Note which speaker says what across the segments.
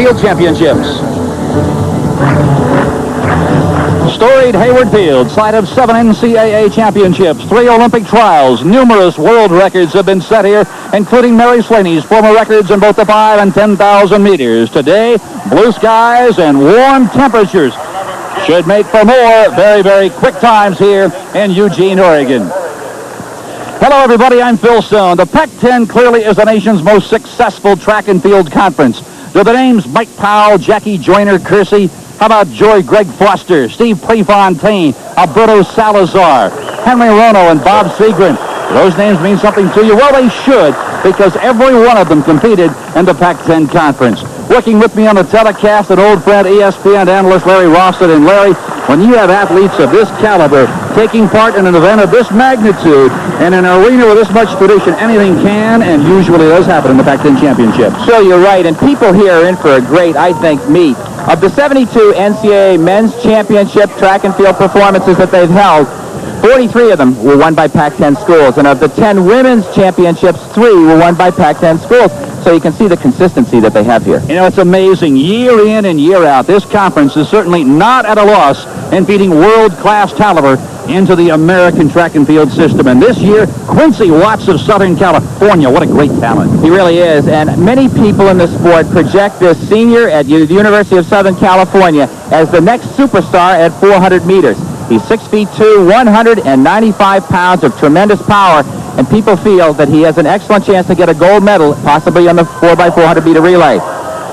Speaker 1: Field Championships. Storied Hayward Field, site of 7 NCAA championships, 3 Olympic trials. Numerous world records have been set here, including Mary Slaney's former records in both the 5 and 10,000 meters. Today, blue skies and warm temperatures should make for more very, very quick times here in Eugene, Oregon. Hello, everybody. I'm Phil Stone. The Pac-10 clearly is the nation's most successful track and field conference. Do the names Mike Powell, Jackie Joyner Kersey? How about Joy Greg Foster, Steve Prefontaine, Alberto Salazar, Henry Rono, and Bob Seagren? Do those names mean something to you? Well, they should, because every one of them competed in the Pac-10 conference. Working with me on the telecast, an old friend, ESPN analyst Larry Rossett. And Larry, when you have athletes of this caliber taking part in an event of this magnitude and an arena with this much tradition, anything can and usually does happen in the Pac-10 championship.
Speaker 2: So you're right, and people here are in for a great, I think, meet. Of the 72 NCAA men's championship track and field performances that they've held, 43 of them were won by Pac-10 schools, and of the 10 women's championships, 3 were won by Pac-10 schools. So you can see the consistency that they have here.
Speaker 1: You know, it's amazing. Year in and year out, this conference is certainly not at a loss in feeding world-class caliber into the American track and field system. And this year, Quincy Watts of Southern California, what a great talent.
Speaker 2: He really is. And many people in the sport project this senior at the University of Southern California as the next superstar at 400 meters. He's 6'2", 195 pounds of tremendous power, and people feel that he has an excellent chance to get a gold medal, possibly on the 4x400 meter relay.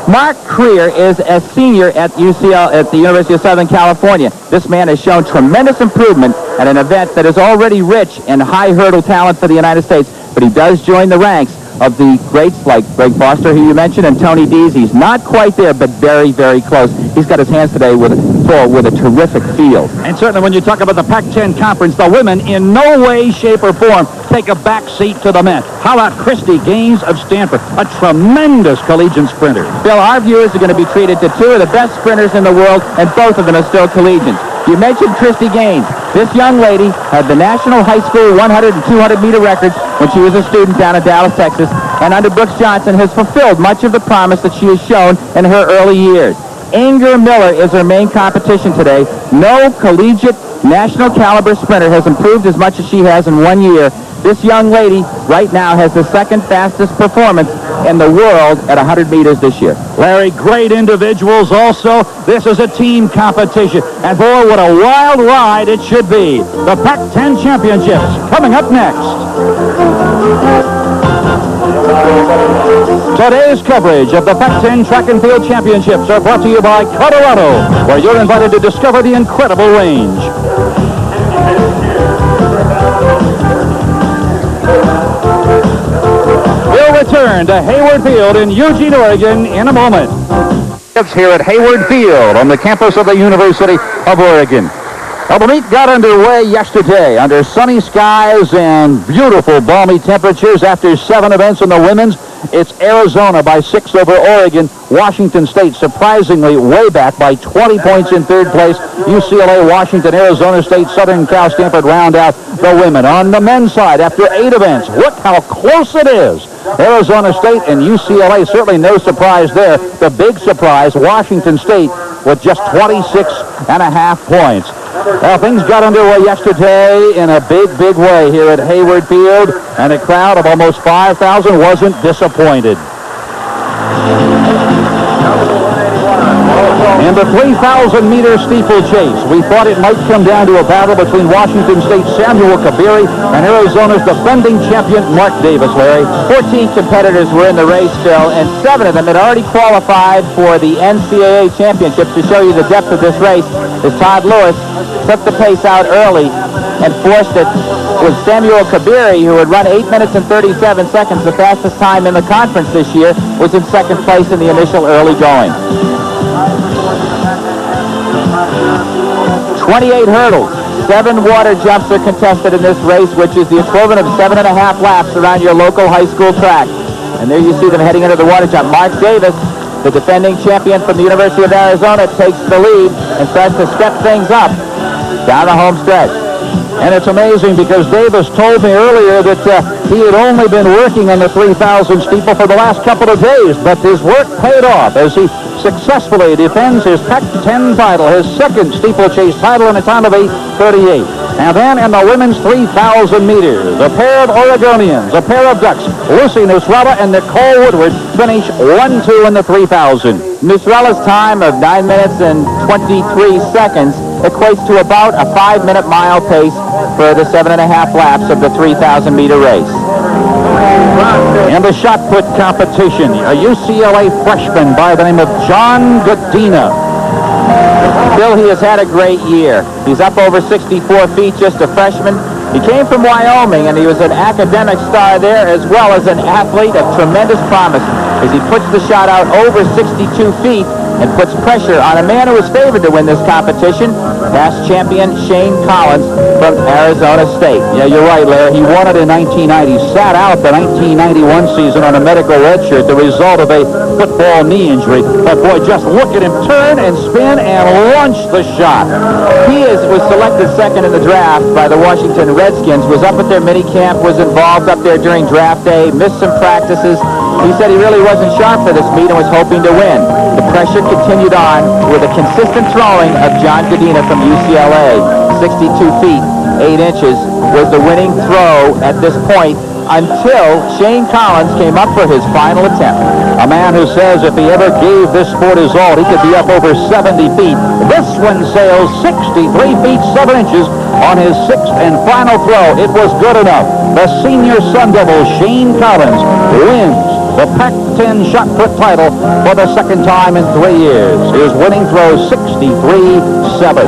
Speaker 2: Mark Creer is a senior at UCL at the University of Southern California. This man has shown tremendous improvement at an event that is already rich in high hurdle talent for the United States, but he does join the ranks of the greats like Greg Foster, who you mentioned, and Tony Dees. He's not quite there, but very, very close. He's got his hands today with a terrific field.
Speaker 1: And certainly when you talk about the Pac-10 conference, the women in no way, shape, or form take a back seat to the men. How about Christy Gaines of Stanford, a tremendous collegiate sprinter?
Speaker 2: Bill, our viewers are going to be treated to 2 of the best sprinters in the world, and both of them are still collegians. You mentioned Christy Gaines. This young lady had the national high school 100 and 200 meter records when she was a student down in Dallas, Texas, and under Brooks Johnson has fulfilled much of the promise that she has shown in her early years. Inger Miller is her main competition today. No collegiate national caliber sprinter has improved as much as she has in 1 year. This young lady right now has the second fastest performance in the world at 100 meters this year.
Speaker 1: Larry, great individuals also. This is a team competition. And boy, what a wild ride it should be. The Pac-10 Championships coming up next. Today's coverage of the Pac-10 Track and Field Championships are brought to you by Colorado, where you're invited to discover the incredible range. We'll return to Hayward Field in Eugene, Oregon in a moment. Here at Hayward Field on the campus of the University of Oregon. Well, the meet got underway yesterday under sunny skies and beautiful balmy temperatures. After 7 events in the women's, it's Arizona by 6 over Oregon. Washington State surprisingly way back by 20 points in 3rd place. UCLA, Washington, Arizona State, Southern Cal, Stanford round out the women. On the men's side, after 8 events, look how close it is. Arizona State and UCLA, certainly no surprise there. The big surprise, Washington State with just 26.5 points. Well, things got underway yesterday in a big, big way here at Hayward Field, and a crowd of almost 5,000 wasn't disappointed. In the 3,000-meter steeplechase, we thought it might come down to a battle between Washington State's Samuel Kabiri and Arizona's defending champion Mark Davis, Larry.
Speaker 2: 14 competitors were in the race, Phil, and 7 of them had already qualified for the NCAA championships. To show you the depth of this race, as Todd Lewis took the pace out early and forced it with Samuel Kabiri, who had run 8 minutes and 37 seconds, the fastest time in the conference this year, was in 2nd place in the initial early going. 28 hurdles. 7 water jumps are contested in this race, which is the equivalent of 7.5 laps around your local high school track. And there you see them heading into the water jump. Mark Davis, the defending champion from the University of Arizona, takes the lead and starts to step things up down the home stretch.
Speaker 1: And it's amazing because Davis told me earlier that he had only been working on the 3,000 steeple for the last couple of days, but his work paid off as he successfully defends his Pac-10 title, his second steeplechase title in a time of 8:38. And then in the women's 3,000 meters, a pair of Oregonians, a pair of Ducks, Lucy Nusrella and Nicole Woodward, finish 1-2 in the 3,000.
Speaker 2: Nusrella's time of 9 minutes and 23 seconds equates to about a 5-minute mile pace for the 7.5 laps of the 3,000-meter race.
Speaker 1: In the shot put competition, a UCLA freshman by the name of John Godina.
Speaker 2: Bill, he has had a great year. He's up over 64 feet, just a freshman. He came from Wyoming, and he was an academic star there as well as an athlete of tremendous promise as he puts the shot out over 62 feet and puts pressure on a man who was favored to win this competition, past champion Shane Collins from Arizona State.
Speaker 1: Yeah, you're right, Larry. He won it in 1990. Sat out the 1991 season on a medical redshirt, the result of a football knee injury. But boy, just look at him turn and spin and launch the shot.
Speaker 2: He was selected second in the draft by the Washington Redskins, was up at their mini camp, was involved up there during draft day, missed some practices. He said he really wasn't sharp for this meet and was hoping to win. The pressure continued on with a consistent throwing of John Godina from UCLA. 62 feet, 8 inches was the winning throw at this point until Shane Collins came up for his final attempt.
Speaker 1: A man who says if he ever gave this sport his all, he could be up over 70 feet. This one sails 63 feet, 7 inches on his sixth and final throw. It was good enough. The senior Sun Devil, Shane Collins, wins the Pac-10 shot put title for the second time in 3 years. His winning throw, 63-7.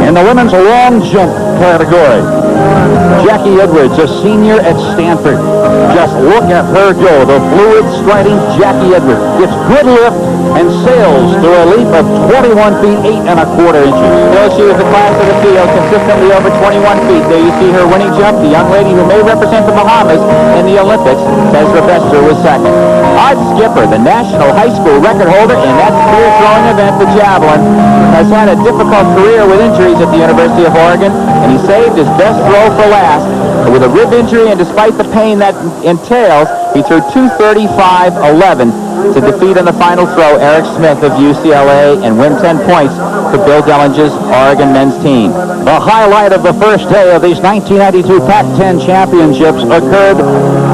Speaker 1: In the women's long jump category, Jackie Edwards, a senior at Stanford. Just look at her go. The fluid striding Jackie Edwards gets good lift and sails through a leap of 21 feet, 8 1/4 inches.
Speaker 2: Still, she was the class of the field, consistently over 21 feet. There you see her winning jump. The young lady who may represent the Bahamas in the Olympics, Tesra Bester, was second. Art Skipper, the national high school record holder in that spear throwing event, the javelin, has had a difficult career with injuries at the University of Oregon, and he saved his best throw for last. With a rib injury, and despite the pain that entails, he threw 235.11 to defeat in the final throw Eric Smith of UCLA and win 10 points for Bill Dellinger's Oregon men's team.
Speaker 1: The highlight of the first day of these 1992 Pac-10 championships occurred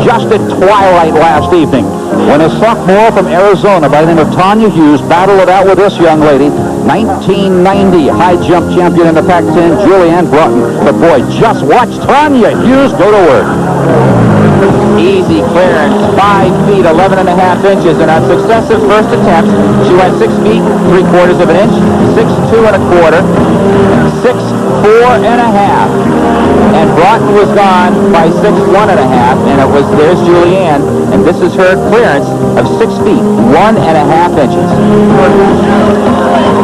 Speaker 1: just at twilight last evening when a sophomore from Arizona by the name of Tanya Hughes battled it out with this young lady, 1990 high jump champion in the Pac-10, Julianne Broughton. But boy, just watch Tanya Hughes go to work.
Speaker 2: Easy clearance, 5 feet, 11 1/2 inches, and on successive first attempts, she went 6 feet, 3/4 of an inch, 6 2 1/4, 6 4 1/2, and Broughton was gone by 6 1 1/2, and there's Julianne, and this is her clearance of 6 feet, 1 1/2 inches.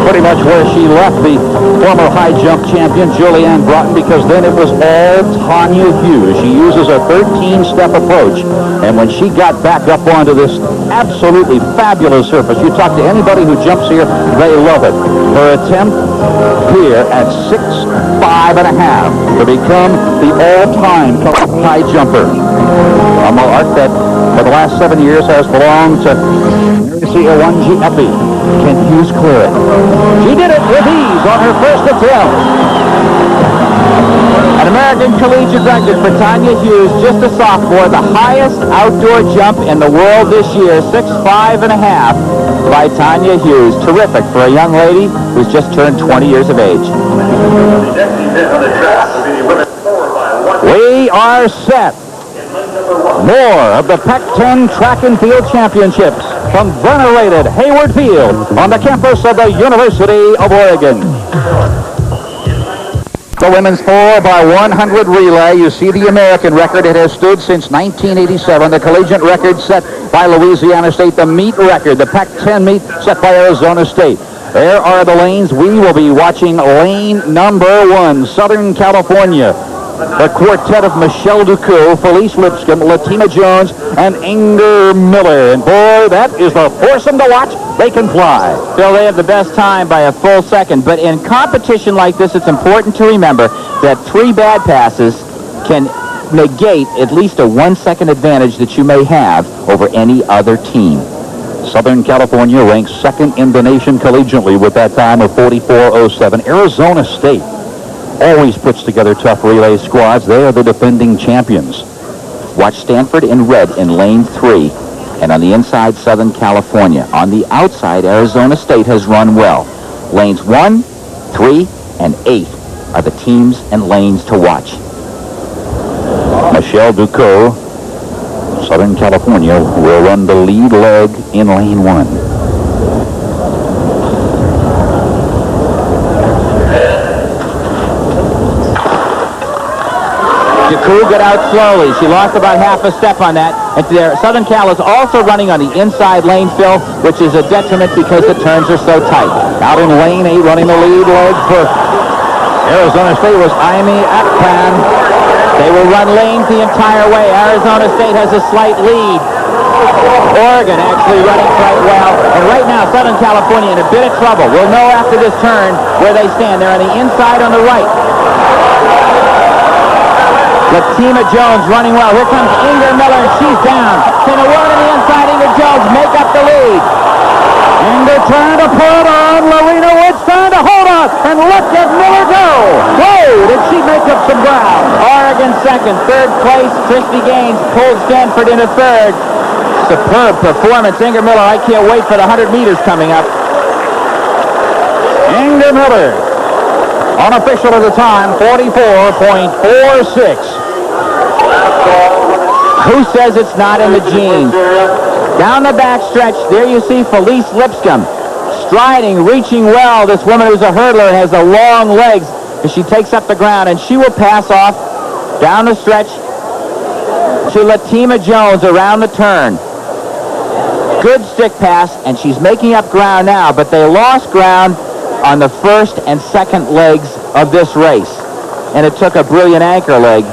Speaker 1: Pretty much where she left the former high jump champion, Julianne Broughton, because then it was all Tanya Hughes. She uses a 13-step approach, and when she got back up onto this absolutely fabulous surface, you talk to anybody who jumps here, they love it. Her attempt here at 6 5 1/2 to become the all-time high jumper. A mark that for the last 7 years has belonged to Mary Owanji Epi. Can Hughes clear it? She did it with ease on her first attempt.
Speaker 2: An American collegiate record for Tanya Hughes, just a sophomore, the highest outdoor jump in the world this year, 6 5 1/2 by Tanya Hughes. Terrific for a young lady who's just turned 20 years of age.
Speaker 1: We are set. More of the Pac-10 Track and Field Championships from venerated Hayward Field on the campus of the University of Oregon. The women's 4x100 relay, you see the American record. It has stood since 1987. The collegiate record set by Louisiana State. The meet record, the Pac-10 meet set by Arizona State. There are the lanes. We will be watching lane number 1, Southern California. The quartet of Michelle Ducoux, Felice Lipscomb, Latina Jones, and Inger Miller. And boy, that is the foursome to watch. They can fly.
Speaker 2: Bill, they have the best time by a full second. But in competition like this, it's important to remember that 3 bad passes can negate at least a 1-second advantage that you may have over any other team.
Speaker 1: Southern California ranks second in the nation collegiately with that time of 44.07. Arizona State always puts together tough relay squads. They are the defending champions.
Speaker 2: Watch Stanford in red in lane 3. And on the inside, Southern California. On the outside, Arizona State has run well. Lanes 1, 3, and 8 are the teams and lanes to watch.
Speaker 1: Michelle Ducot, Southern California, will run the lead leg in lane 1.
Speaker 2: Ducot got out slowly. She lost about half a step on that. And there, Southern Cal is also running on the inside lane, Phil, which is a detriment because the turns are so tight.
Speaker 1: Out in lane 8, running the lead leg for Arizona State was Amy Akpan.
Speaker 2: They will run lanes the entire way. Arizona State has a slight lead. Oregon actually running quite well. And right now, Southern California in a bit of trouble. We'll know after this turn where they stand. They're on the inside on the right. Latima Jones running well. Here comes Inger Miller, and she's down. Can a woman on the inside, Inger Jones, make up the lead?
Speaker 1: Inger trying to put on. Lorena Woods trying to hold on. And look at Miller go. Whoa, did she make up some ground?
Speaker 2: Oregon second. Third place, Christy Gaines pulled Stanford into third. Superb performance. Inger Miller, I can't wait for the 100 meters coming up.
Speaker 1: Inger Miller, unofficial at the time, 44.46.
Speaker 2: Who says it's not in the genes? Down the back stretch, there you see Felice Lipscomb. Striding, reaching well. This woman who's a hurdler has the long legs as she takes up the ground, and she will pass off down the stretch to Latima Jones around the turn. Good stick pass, and she's making up ground now, but they lost ground on the first and second legs of this race. And it took a brilliant anchor leg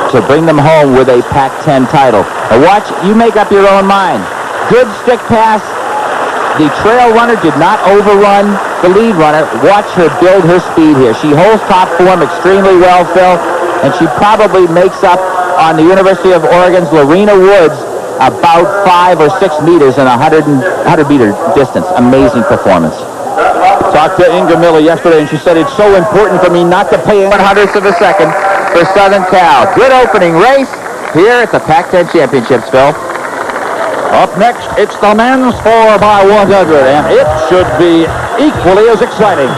Speaker 2: to bring them home with a Pac-10 title. Now watch, you make up your own mind. Good stick pass. The trail runner did not overrun the lead runner. Watch her build her speed here. She holds top form extremely well, Phil, and she probably makes up on the University of Oregon's Lorena Woods about 5 or 6 meters in a 100-meter distance. Amazing performance.
Speaker 1: Talked to Inger Miller yesterday, and she said it's so important for me not to pay
Speaker 2: 1/100th of a second for Southern Cal. Good opening race here at the Pac-10 Championships, Phil.
Speaker 1: Up next, it's the men's 4x100, and it should be equally as exciting.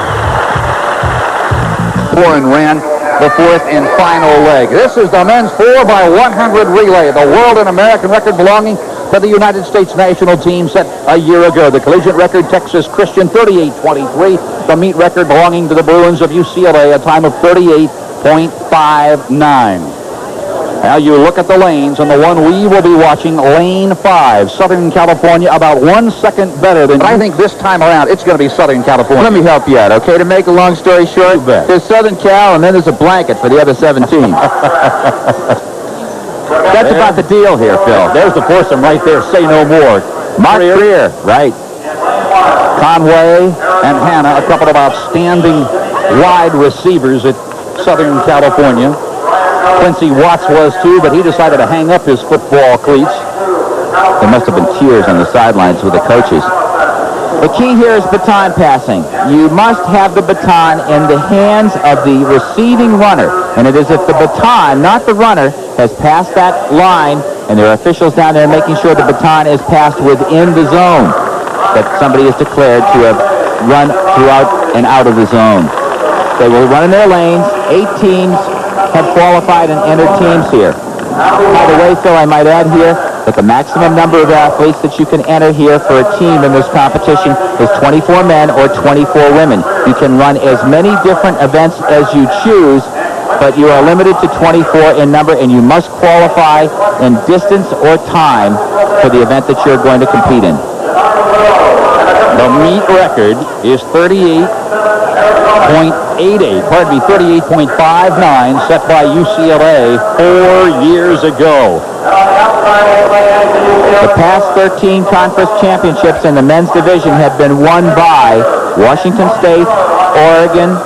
Speaker 1: Warren ran the fourth and final leg. This is the men's 4x100 relay, the world and American record belonging to the United States national team set a year ago. The collegiate record, Texas Christian, 38:23. The meet record belonging to the Bruins of UCLA, a time of 38.59. Now you look at the lanes, and the one we will be watching, lane 5, Southern California, about 1 second better than... But I think this time around, it's going to be Southern California.
Speaker 2: Let me help you out, okay? To make a long story short, there's Southern Cal, and then there's a blanket for the other 17. That's about the deal here, Phil.
Speaker 1: There's the foursome right there. Say no more.
Speaker 2: Mark Freer, right.
Speaker 1: Conway and Hannah, a couple of outstanding wide receivers at Southern California. Quincy Watts was too, but he decided to hang up his football cleats.
Speaker 2: There must have been tears on the sidelines with the coaches. The key here is baton passing. You must have the baton in the hands of the receiving runner. And it is if the baton, not the runner, has passed that line, and there are officials down there making sure the baton is passed within the zone, that somebody is declared to have run throughout and out of the zone. They will run in their lanes. 8 teams have qualified and entered teams here. By the way, Phil, I might add here that the maximum number of athletes that you can enter here for a team in this competition is 24 men or 24 women. You can run as many different events as you choose, but you are limited to 24 in number, and you must qualify in distance or time for the event that you're going to compete in.
Speaker 1: The meet record is 38.88, pardon me, 38.59, set by UCLA 4 years ago.
Speaker 2: The past 13 conference championships in the men's division have been won by Washington State, Oregon,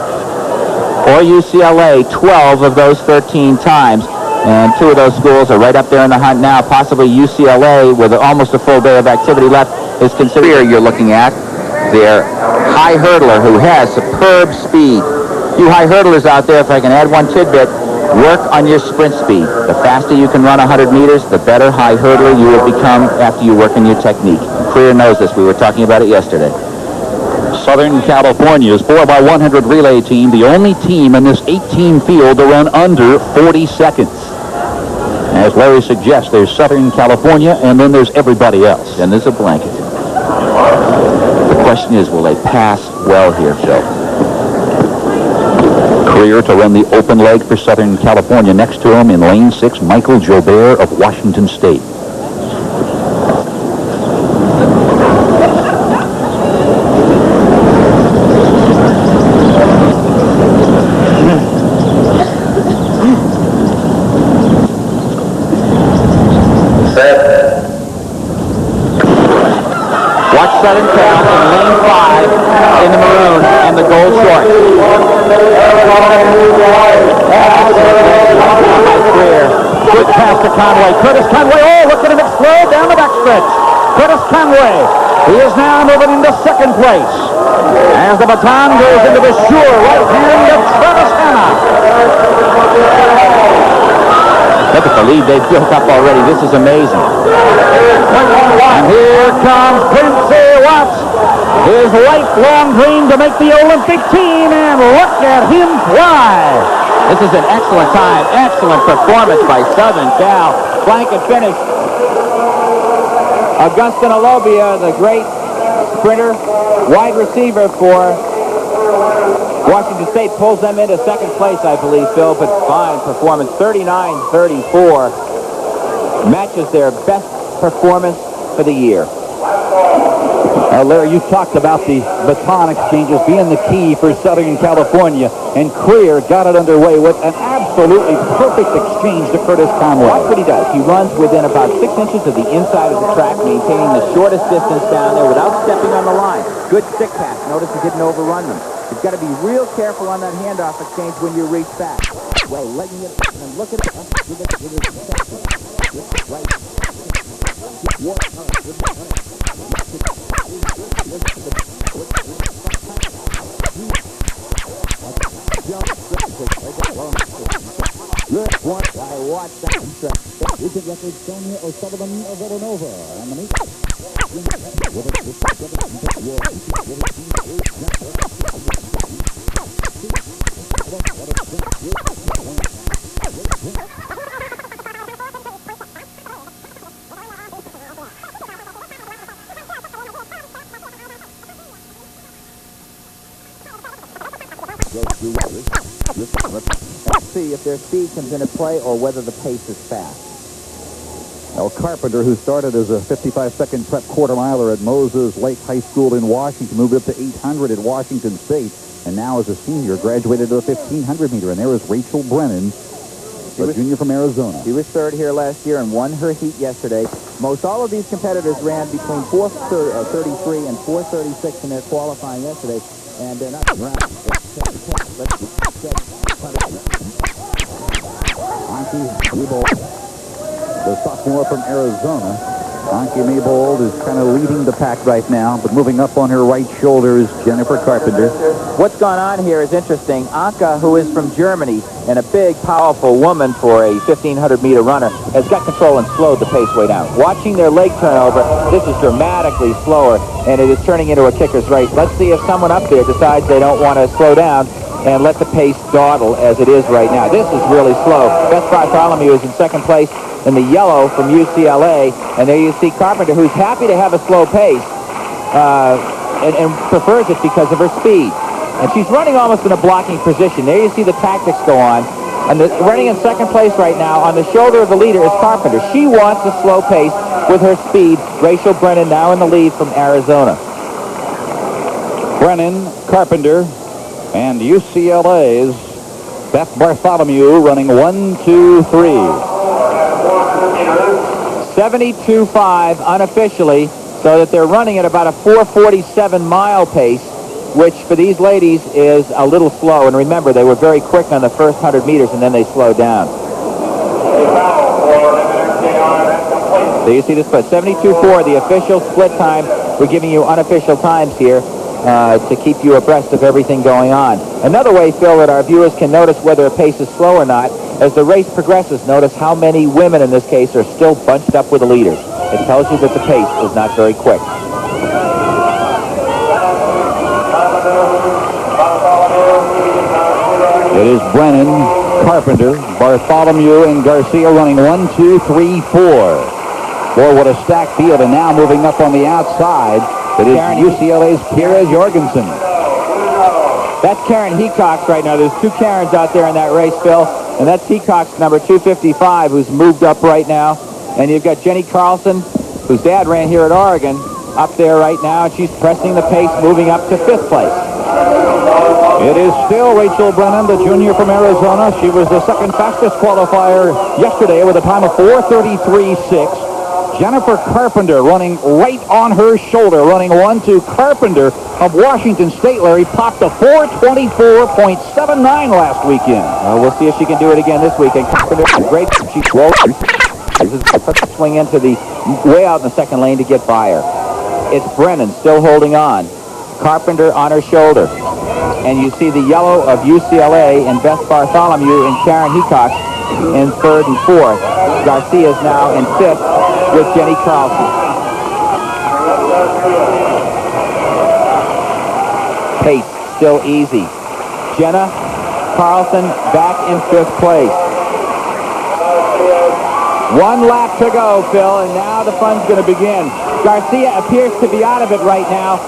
Speaker 2: or UCLA 12 of those 13 times. And two of those schools are right up there in the hunt now. Possibly UCLA, with almost a full day of activity left, is considered. You're looking at their high hurdler, who has superb speed. You high hurdlers out there, if I can add one tidbit, work on your sprint speed. The faster you can run 100 meters, the better high hurdler you will become after you work on your technique. Creer knows this. We were talking about it yesterday.
Speaker 1: Southern California's 4x100 relay team, the only team in this 8-team field to run under 40 seconds. As Larry suggests, there's Southern California, and then there's everybody else.
Speaker 2: And there's a blanket. The question is, will they pass well here, Phil?
Speaker 1: Creer to run the open leg for Southern California. Next to him in lane 6, Michael Jobert of Washington State.
Speaker 2: Southern Cal in lane 5 in the maroon and the gold shorts.
Speaker 1: Good pass to Conway. Curtis Conway. Oh, look at him explode down the backstretch. Curtis Conway. He is now moving into second place. As the baton goes into the sure right hand of Travis Hanna.
Speaker 2: Look at the lead they've built up already. This is amazing.
Speaker 1: And here comes Quincy Watts. His lifelong dream to make the Olympic team, and look at him fly.
Speaker 2: This is an excellent time. Excellent performance by Southern Cal. Blanket finish. Augustin Alobia, the great sprinter, wide receiver for Washington State, pulls them into second place, I believe, Phil, but fine performance. 39-34 matches their best performance for the year.
Speaker 1: Larry, you talked about the baton exchanges being the key for Southern California, and Creer got it underway with an absolutely perfect exchange to Curtis Conway.
Speaker 2: Watch what he does. He runs within about 6 inches of the inside of the track, maintaining the shortest distance down there without stepping on the line. Good stick pass. Notice he didn't overrun them. You've got to be real careful on that handoff exchange when you reach back. Well, letting it and look at it. Right. I watched that. We can get this Sonia O'Sullivan of Villanova on the meet. Let's see if their speed comes into play or whether the pace is fast.
Speaker 1: Well, Carpenter, who started as a 55-second prep quarter miler at Moses Lake High School in Washington, moved up to 800 at Washington State, and now as a senior graduated to the 1500 meter. And there is Rachel Brennan, a junior from Arizona.
Speaker 2: She was third here last year and won her heat yesterday. Most all of these competitors ran between 4:33 and 4:36 in their qualifying yesterday, and they're not around.
Speaker 1: Anki Mebold, the sophomore from Arizona. Anki Mebold is kind of leading the pack right now, but moving up on her right shoulder is Jennifer Carpenter.
Speaker 2: What's gone on here is interesting. Anka, who is from Germany and a big, powerful woman for a 1,500-meter runner, has got control and slowed the pace way down. Watching their leg turnover, this is dramatically slower, and it is turning into a kicker's race. Let's see if someone up there decides they don't want to slow down and let the pace dawdle as it is right now. This is really slow. Beth Bartholomew is in second place in the yellow from UCLA, and there you see Carpenter, who's happy to have a slow pace and prefers it because of her speed. And she's running almost in a blocking position. There you see the tactics go on. And running in second place right now on the shoulder of the leader is Carpenter. She wants a slow pace with her speed. Rachel Brennan now in the lead from Arizona.
Speaker 1: Brennan, Carpenter, and UCLA's Beth Bartholomew running 1, 2, 3.
Speaker 2: 72.5 unofficially, so that they're running at about a 4:47 mile pace, which for these ladies is a little slow. And remember, they were very quick on the first 100 meters, and then they slowed down. So you see this split, 72.4, the official split time. We're giving you unofficial times here to keep you abreast of everything going on. Another way, Phil, that our viewers can notice whether a pace is slow or not, as the race progresses, notice how many women in this case are still bunched up with the leaders. It tells you that the pace is not very quick.
Speaker 1: It is Brennan, Carpenter, Bartholomew, and Garcia running 1, 2, 3, 4. Boy, what a stacked field, and now moving up on the outside, it is UCLA's Kira Jorgensen.
Speaker 2: That's Karen Hecox right now. There's two Karens out there in that race, Phil, and that's Hecox, number 255, who's moved up right now. And you've got Jenny Carlson, whose dad ran here at Oregon, up there right now, and she's pressing the pace, moving up to 5th place.
Speaker 1: It is still Rachel Brennan, the junior from Arizona. She was the second fastest qualifier yesterday with a time of 4:33.6. Jennifer Carpenter running right on her shoulder, running 1-2. Carpenter of Washington State, Larry, popped a 4:24.79 last weekend.
Speaker 2: We'll see if she can do it again this weekend. Carpenter is great. She's slow. Swing into the way out in the second lane to get by her. It's Brennan still holding on. Carpenter on her shoulder. And you see the yellow of UCLA and Beth Bartholomew and Karen Hecox in 3rd and 4th. Garcia is now in 5th with Jenny Carlson. Pace still easy. Jenna Carlson back in 5th place. 1 lap to go, Phil, and now the fun's going to begin. Garcia appears to be out of it right now.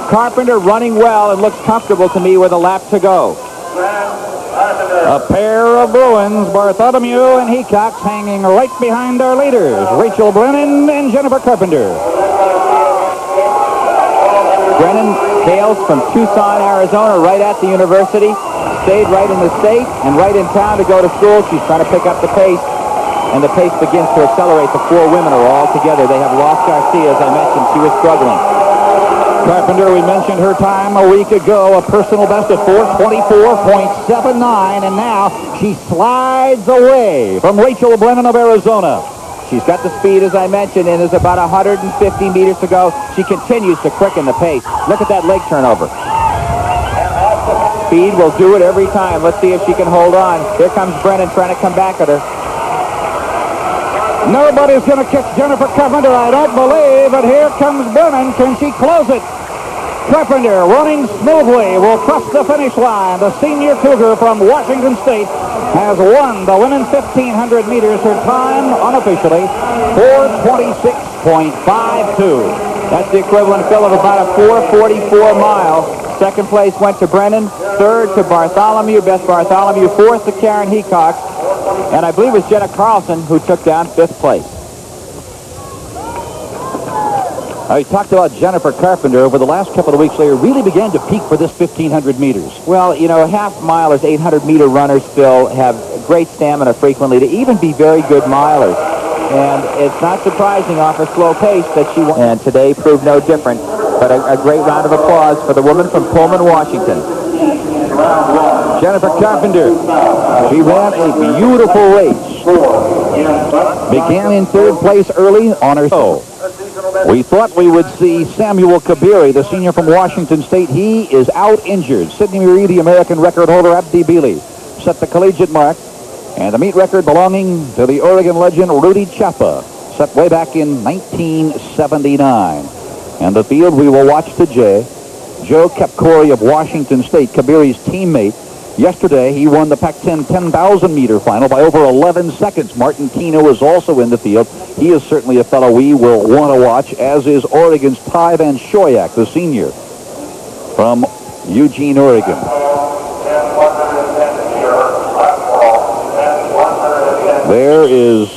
Speaker 2: Carpenter running well and looks comfortable to me with a lap to go.
Speaker 1: A pair of Bruins, Bartholomew and Hecox, hanging right behind our leaders, Rachel Brennan and Jennifer Carpenter.
Speaker 2: Brennan hails from Tucson, Arizona, right at the university. Stayed right in the state and right in town to go to school. She's trying to pick up the pace, and the pace begins to accelerate. The 4 women are all together. They have lost Garcia, as I mentioned. She was struggling.
Speaker 1: Carpenter, we mentioned her time a week ago, a personal best of 4:24.79, and now she slides away from Rachel Brennan of Arizona.
Speaker 2: She's got the speed, as I mentioned, and is about 150 meters to go. She continues to quicken the pace. Look at that leg turnover. Speed will do it every time. Let's see if she can hold on. Here comes Brennan trying to come back at her.
Speaker 1: Nobody's going to kick Jennifer Carpenter, I don't believe, but here comes Brennan. Can she close it? Carpenter, running smoothly, will cross the finish line. The senior Cougar from Washington State has won the women's 1,500 meters. Her time, unofficially, 4:26.52.
Speaker 2: That's the equivalent, Phil, of about a 4:44 mile. Second place went to Brennan, third to Bartholomew, Beth Bartholomew, fourth to Karen Hecox, and I believe it was Jenna Carlson who took down 5th place.
Speaker 1: I talked about Jennifer Carpenter over the last couple of weeks. They really began to peak for this 1,500 meters.
Speaker 2: Well, you know, half-milers, 800-meter runners, Phil, have great stamina frequently to even be very good milers. And it's not surprising off her slow pace that she won. And today proved no different, but a great round of applause for the woman from Pullman, Washington.
Speaker 1: Jennifer Carpenter, she ran a beautiful race. Began in 3rd place early on her show. We thought we would see Samuel Kabiri, the senior from Washington State. He is out injured. Sidney Marie, the American record holder, Abdi Bili, set the collegiate mark. And the meet record belonging to the Oregon legend Rudy Chapa, set way back in 1979. And the field we will watch today, Joe Kepkouri of Washington State, Kabiri's teammate. Yesterday, he won the Pac-10 10,000-meter final by over 11 seconds. Martin Kino is also in the field. He is certainly a fellow we will want to watch, as is Oregon's Ty Van Shoyak, the senior from Eugene, Oregon. There is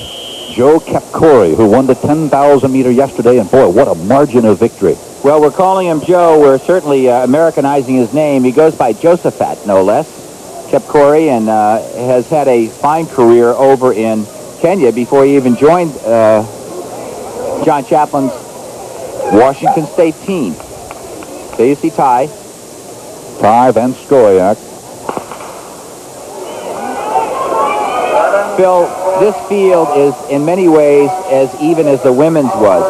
Speaker 1: Joe Kepkouri, who won the 10,000-meter yesterday, and boy, what a margin of victory.
Speaker 2: Well, we're calling him Joe. We're certainly Americanizing his name. He goes by Josephat, no less. Kepkouri, and has had a fine career over in Kenya before he even joined John Chaplin's Washington State team. There you see Ty
Speaker 1: Van Shoyak.
Speaker 2: Phil, this field is in many ways as even as the women's was.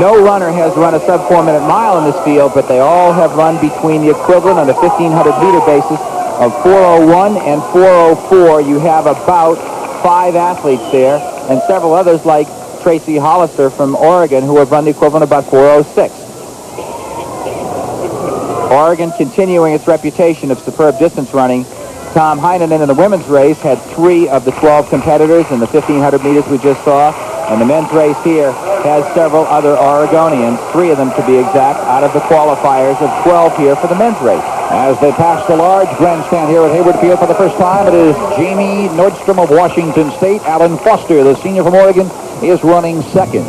Speaker 2: No runner has run a sub 4-minute mile in this field, but they all have run between the equivalent on a 1,500-meter basis of 4:01 and 4:04. You have about 5 athletes there, and several others like Tracy Hollister from Oregon who have run the equivalent of about 4:06. Oregon continuing its reputation of superb distance running. Tom Heinonen in the women's race had 3 of the 12 competitors in the 1,500 meters we just saw. And the men's race here has several other Oregonians, 3 of them to be exact, out of the qualifiers of 12 here for the men's race.
Speaker 1: As they pass the large grandstand here at Hayward Field for the first time, it is Jamie Nordstrom of Washington State. Alan Foster, the senior from Oregon, is running second.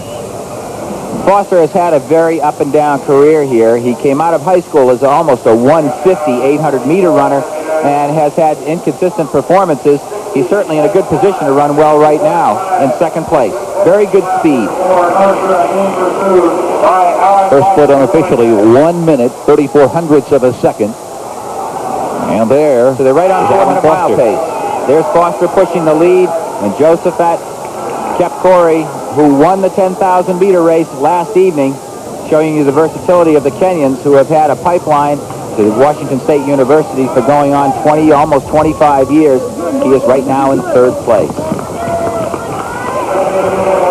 Speaker 2: Foster has had a very up-and-down career here. He came out of high school as almost a 150 800-meter runner and has had inconsistent performances. He's certainly in a good position to run well right now in second place. Very good speed.
Speaker 1: First split unofficially 1 minute, 34 hundredths of a second. And there,
Speaker 2: so they're right on 400 mile pace. There's Foster pushing the lead, and Josephat Kepkorir, who won the 10,000 meter race last evening, showing you the versatility of the Kenyans who have had a pipeline to Washington State University for going on almost 25 years. He is right now in third place.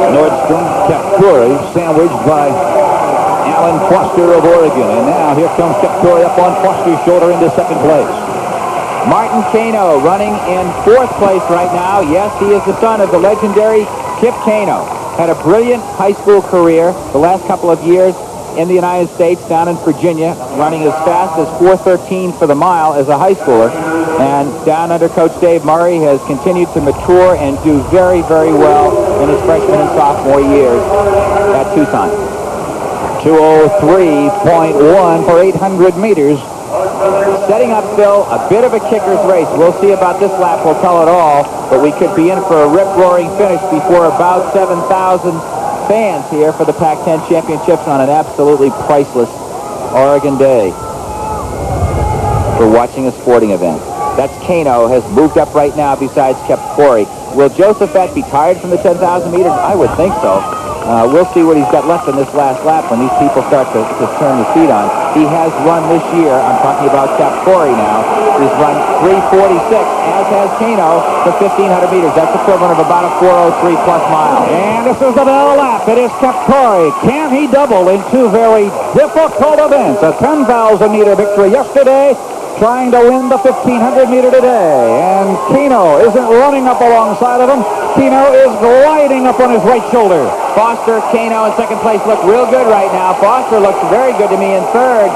Speaker 1: Nordstrom, Kepkorir, sandwiched by Alan Foster of Oregon. And now here comes Kepkorir up on Foster's shoulder into second place.
Speaker 2: Martin Kano running in fourth place right now. Yes, he is the son of the legendary Kip Kano. Had a brilliant high school career the last couple of years in the United States, down in Virginia, running as fast as 4:13 for the mile as a high schooler. And down under Coach Dave Murray has continued to mature and do very, very well in his freshman and sophomore years at Tucson.
Speaker 1: 2:03.1 for 800 meters.
Speaker 2: Setting up, Phil, a bit of a kicker's race. We'll see about this lap. We'll tell it all. But we could be in for a rip-roaring finish before about 7,000 fans here for the Pac-10 championships on an absolutely priceless Oregon day for watching a sporting event. That's Kano, has moved up right now besides Kepkorir. Will Josephat be tired from the 10,000 meters? I would think so. We'll see what he's got left in this last lap when these people start to turn the feet on. He has run this year, I'm talking about Kepkorir now, he's run 3:46, as has Kano, for 1,500 meters. That's equivalent of about a 4:03 plus mile.
Speaker 1: And this is the bell lap. It is Kepkorir. Can he double in 2 very difficult events? A 10,000 meter victory yesterday, trying to win the 1,500 meter today. And Kano isn't running up alongside of him. Kano is gliding up on his right shoulder.
Speaker 2: Foster, Kano in second place look real good right now. Foster looks very good to me in third.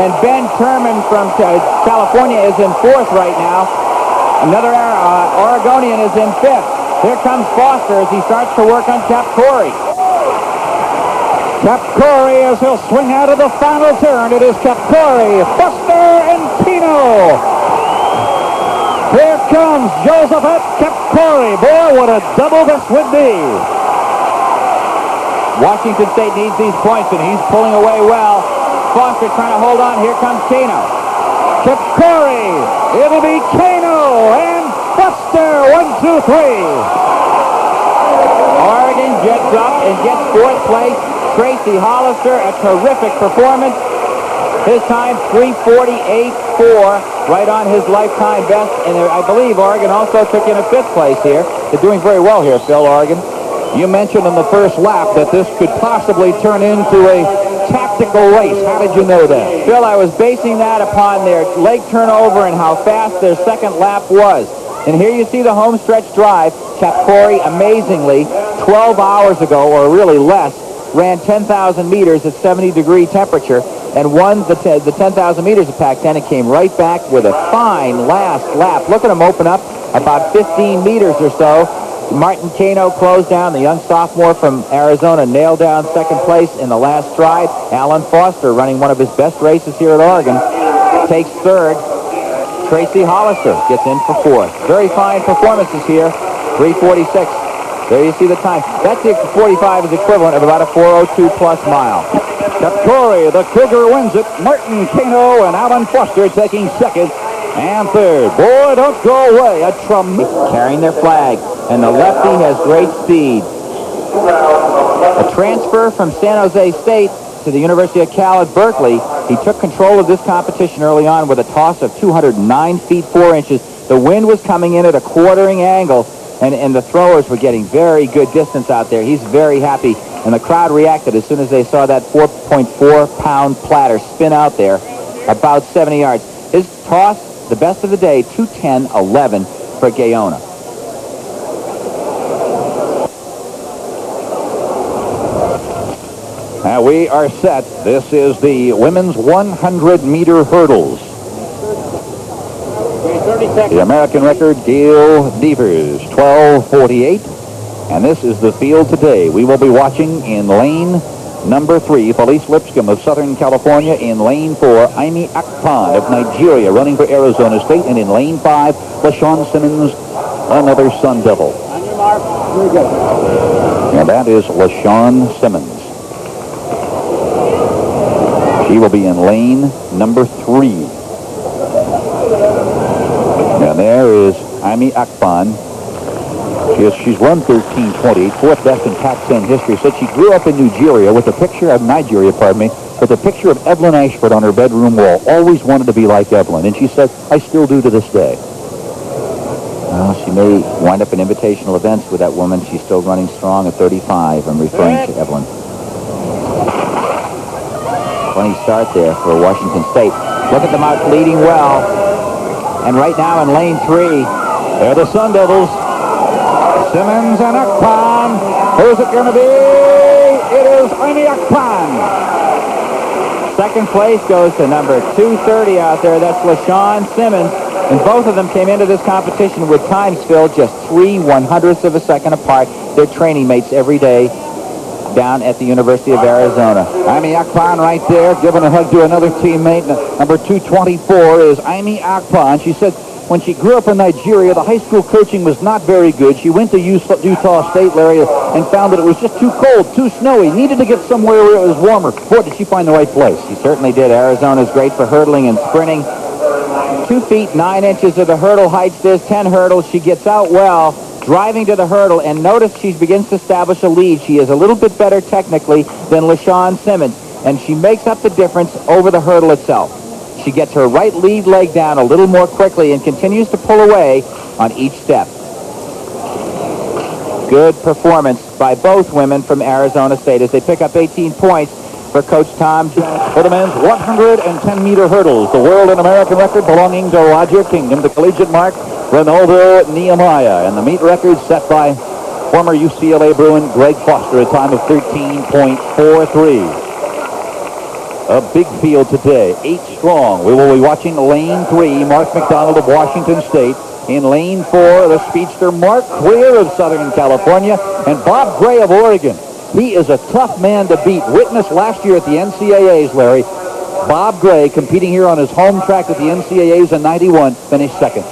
Speaker 2: And Ben Turman from California is in fourth right now. Another Oregonian is in fifth. Here comes Foster as he starts to work on Kepkorir.
Speaker 1: Kepkorir as he'll swing out of the final turn. It is Kepkorir, Foster, and Kano. Here comes Josephat Kepkorir. Boy, what a double this would be.
Speaker 2: Washington State needs these points, and he's pulling away well. Foster trying to hold on. Here comes Kano.
Speaker 1: Kepkorir. It'll be Kano and Foster. 1, 2, 3.
Speaker 2: Oregon gets up and gets fourth place. Tracy Hollister, a terrific performance. His time, 3:48.4, right on his lifetime best. And I believe Oregon also took in a fifth place here. They're doing very well here, Phil, Oregon.
Speaker 1: You mentioned in the first lap that this could possibly turn into a tactical race. How did you know that?
Speaker 2: Phil, I was basing that upon their leg turnover and how fast their second lap was. And here you see the home stretch drive. Kepkorir, amazingly, 12 hours ago, or really less, ran 10,000 meters at 70-degree temperature and won the 10,000 meters of Pac-10 and came right back with a fine last lap. Look at him open up about 15 meters or so. Martin Kano closed down. The young sophomore from Arizona nailed down second place in the last stride. Alan Foster, running one of his best races here at Oregon, takes third. Tracy Hollister gets in for fourth. Very fine performances here. 3:46. There you see the time. That 6:45 is equivalent of about a 4:02 plus mile.
Speaker 1: Kepkorir, the Cougar, wins it. Martin Kano and Alan Foster taking second. And third. Boy, don't go away. A tremendous.
Speaker 2: Carrying their flag. And the lefty has great speed. A transfer from San Jose State to the University of Cal at Berkeley. He took control of this competition early on with a toss of 209 feet 4 inches. The wind was coming in at a quartering angle, and the throwers were getting very good distance out there. He's very happy, and the crowd reacted as soon as they saw that 4.4-pound platter spin out there about 70 yards. His toss, the best of the day, 210-11 for Gaona.
Speaker 1: Now we are set. This is the women's 100-meter hurdles. The American record, Gail Devers, 12:48. And this is the field today. We will be watching in lane number 3, Felice Lipscomb of Southern California. In lane 4, Amy Akpan of Nigeria, running for Arizona State. And in lane 5, LaShawn Simmons, another Sun Devil.
Speaker 3: On your mark, very good.
Speaker 1: And that is LaShawn Simmons. She will be in lane number 3. And there is Amy Akpan. She's run 13:28, fourth best in Pac-10 history. Said she grew up in Nigeria with a picture of with a picture of Evelyn Ashford on her bedroom wall. Always wanted to be like Evelyn. And she said, I still do to this day. Well, she may wind up in invitational events with that woman. She's still running strong at 35. I'm referring to Evelyn. Funny start there for Washington State. Look at them out leading well. And right now in lane 3, they're the Sun Devils. Simmons and Akpan. Who's it going to be? It is Amy Akpan. Second place goes to number 230 out there. That's LaShawn Simmons. And both of them came into this competition with times filled just 3/100ths of a second apart. They're training mates every day down at the University of Arizona. Amy Akpan right there, giving a hug to another teammate. Number 224 is Amy Akpan. She said when she grew up in Nigeria, the high school coaching was not very good. She went to Utah State, Larry, and found that it was just too cold, too snowy. Needed to get somewhere where it was warmer. Boy, did she find the right place.
Speaker 2: She certainly did. Arizona's great for hurdling and sprinting. 2 feet 9 inches of the hurdle height. There's 10 hurdles. She gets out well, driving to the hurdle, and notice she begins to establish a lead. She is a little bit better technically than LaShawn Simmons, and she makes up the difference over the hurdle itself. She gets her right lead leg down a little more quickly and continues to pull away on each step. Good performance by both women from Arizona State as they pick up 18 points for Coach Tom.
Speaker 1: For the men's 110-meter hurdles, the world and American record belonging to Roger Kingdom, the collegiate mark, Ronaldo Nehemiah, and the meet record set by former UCLA Bruin Greg Foster, a time of 13.43. A big field today, 8 strong. We will be watching lane 3, Mark McDonald of Washington State. In lane 4, the speedster Mark Queer of Southern California, and Bob Gray of Oregon. He is a tough man to beat. Witness last year at the NCAAs, Larry. Bob Gray, competing here on his home track at the NCAAs in 91, finished second.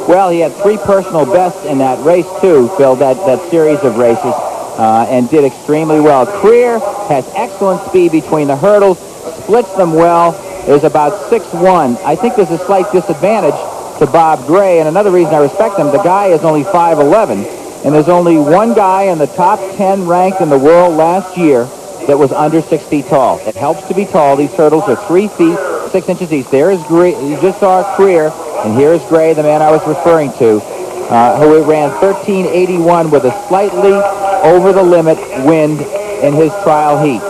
Speaker 2: Well, he had 3 personal bests in that race, too, Phil, that series of races, and did extremely well. Creer has excellent speed between the hurdles, splits them well, is about 6'1". I think there's a slight disadvantage to Bob Gray, and another reason I respect him, the guy is only 5'11", and there's only one guy in the top 10 ranked in the world last year that was under 6 feet tall. It helps to be tall. These hurdles are 3 feet, 6 inches each. There is Gray. You just saw Creer, and here's Gray, the man I was referring to, who ran 13.81 with a slightly over-the-limit wind in his trial heat.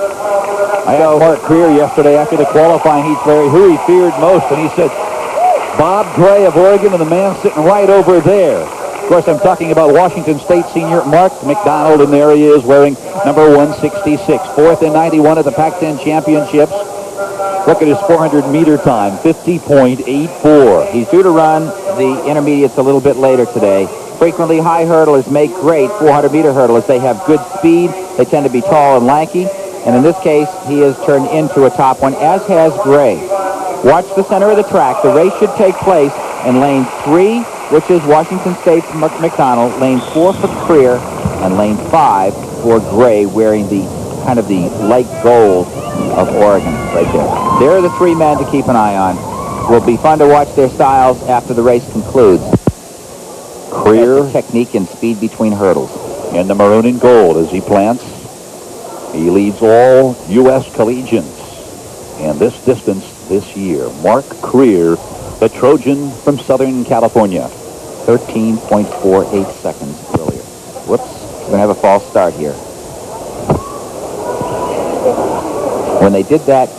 Speaker 1: I asked Mark Creer yesterday after the qualifying heats, Larry, who he feared most, and he said, Bob Gray of Oregon, and the man sitting right over there. Of course, I'm talking about Washington State senior Mark McDonald, and there he is wearing number 166. 4th in 91 at the Pac-10 championships. Look at his 400-meter time, 50.84.
Speaker 2: He's due to run the intermediates a little bit later today. Frequently, high hurdlers make great 400-meter hurdlers. They have good speed. They tend to be tall and lanky. And in this case, he has turned into a top one, as has Gray. Watch the center of the track. The race should take place in lane 3, which is Washington State's McDonald, lane 4 for Creer, and lane 5 for Gray, wearing the kind of the light gold of Oregon right there. There are the 3 men to keep an eye on. will be fun to watch their styles after the race concludes.
Speaker 1: Creer
Speaker 2: Technique and speed between hurdles.
Speaker 1: in the maroon and gold as he plants. He leads all U.S. collegians in this distance this year. Mark Creer, the Trojan from Southern California.
Speaker 2: 13.48 seconds earlier. Whoops. We're going to have a false start here. When they did that,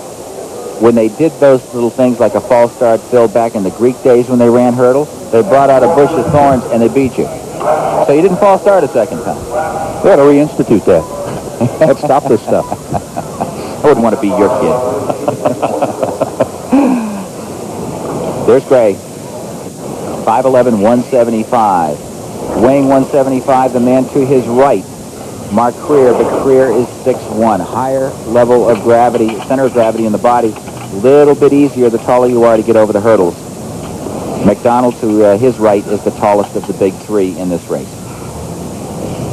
Speaker 2: when they did those little things like a false start, Phil, back in the Greek days when they ran hurdles, they brought out a bush of thorns and they beat you. So you didn't false start a second time.
Speaker 1: We ought to reinstitute that. Let's stop this stuff.
Speaker 2: I wouldn't want to be your kid. There's Gray. 5'11", 175. Weighing 175, the man to his right, Mark Creer, but Creer is 6'1". Higher level of gravity, center of gravity in the body. A little bit easier the taller you are to get over the hurdles. McDonald to his right is the tallest of the big three in this race.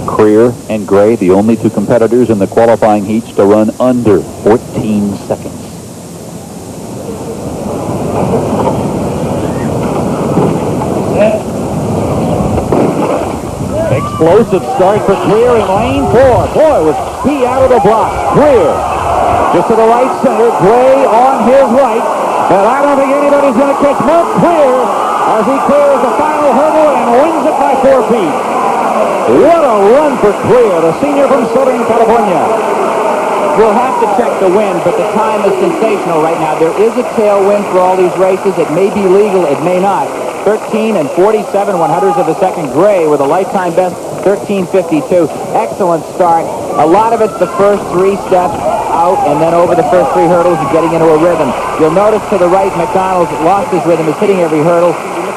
Speaker 1: Creer and Gray, the only two competitors in the qualifying heats to run under 14 seconds. Explosive start for Creer in lane 4. Boy, was he out of the block. Creer just to the right center. Gray on his right. But I don't think anybody's going to catch Mark Creer as he clears the final hurdle and wins it by 4 feet. What a run for Creer, the senior from Southern California.
Speaker 2: We'll have to check the wind, but the time is sensational right now. There is a tailwind for all these races. It may be legal, it may not. 13 and 47 100ths of a second. Gray with a lifetime best 13:52. Excellent start. A lot of it's the first 3 steps out and then over the first 3 hurdles and getting into a rhythm. You'll notice to the right, McDonald's lost his rhythm, is hitting every hurdle.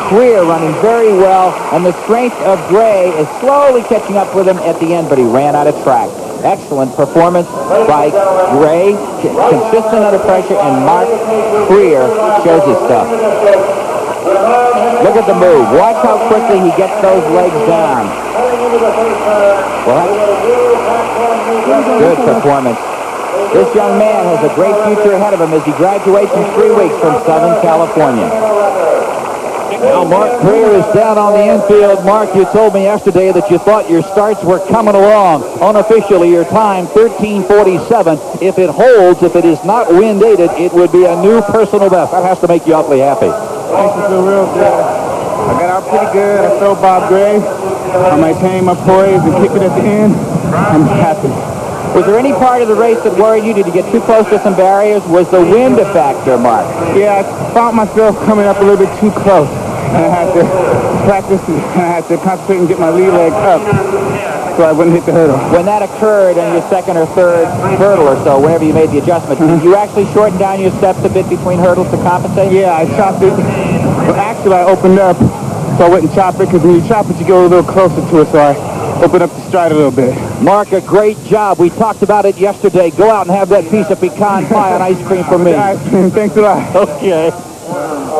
Speaker 2: Creer running very well, and the strength of Gray is slowly catching up with him at the end, but he ran out of track. Excellent performance by Gray, consistent under pressure, and Mark Creer shows his stuff. Look at the move. Watch how quickly he gets those legs down. Well, good performance. This young man has a great future ahead of him as he graduates in 3 weeks from Southern California.
Speaker 1: Now Mark Creer is down on the infield. Mark, you told me yesterday that you thought your starts were coming along. Unofficially, your time, 13:47. If it holds, if it is not wind aided, it would be a new personal best. That has to make you awfully happy.
Speaker 3: Makes me feel real good. I got out pretty good. I felt Bob Gray. I maintained my poise and kicked it at the end. I'm happy.
Speaker 2: Was there any part of the race that worried you? Did you get too close to some barriers? Was the wind a factor, Mark?
Speaker 3: Yeah, I found myself coming up a little bit too close. And I had to practice and I had to concentrate and get my lead leg up so I wouldn't hit the hurdle.
Speaker 2: When that occurred on your second or third hurdle or so, whenever you made the adjustment, did you actually shorten down your steps a bit between hurdles to compensate?
Speaker 3: Yeah, I chopped it. Well, actually, I opened up so I wouldn't chop it, because when you chop it, you go a little closer to it, so I opened up the stride a little bit.
Speaker 1: Mark, a great job. We talked about it yesterday. Go out and have that piece of pecan pie and ice cream for me.
Speaker 3: Thanks a lot.
Speaker 1: Okay.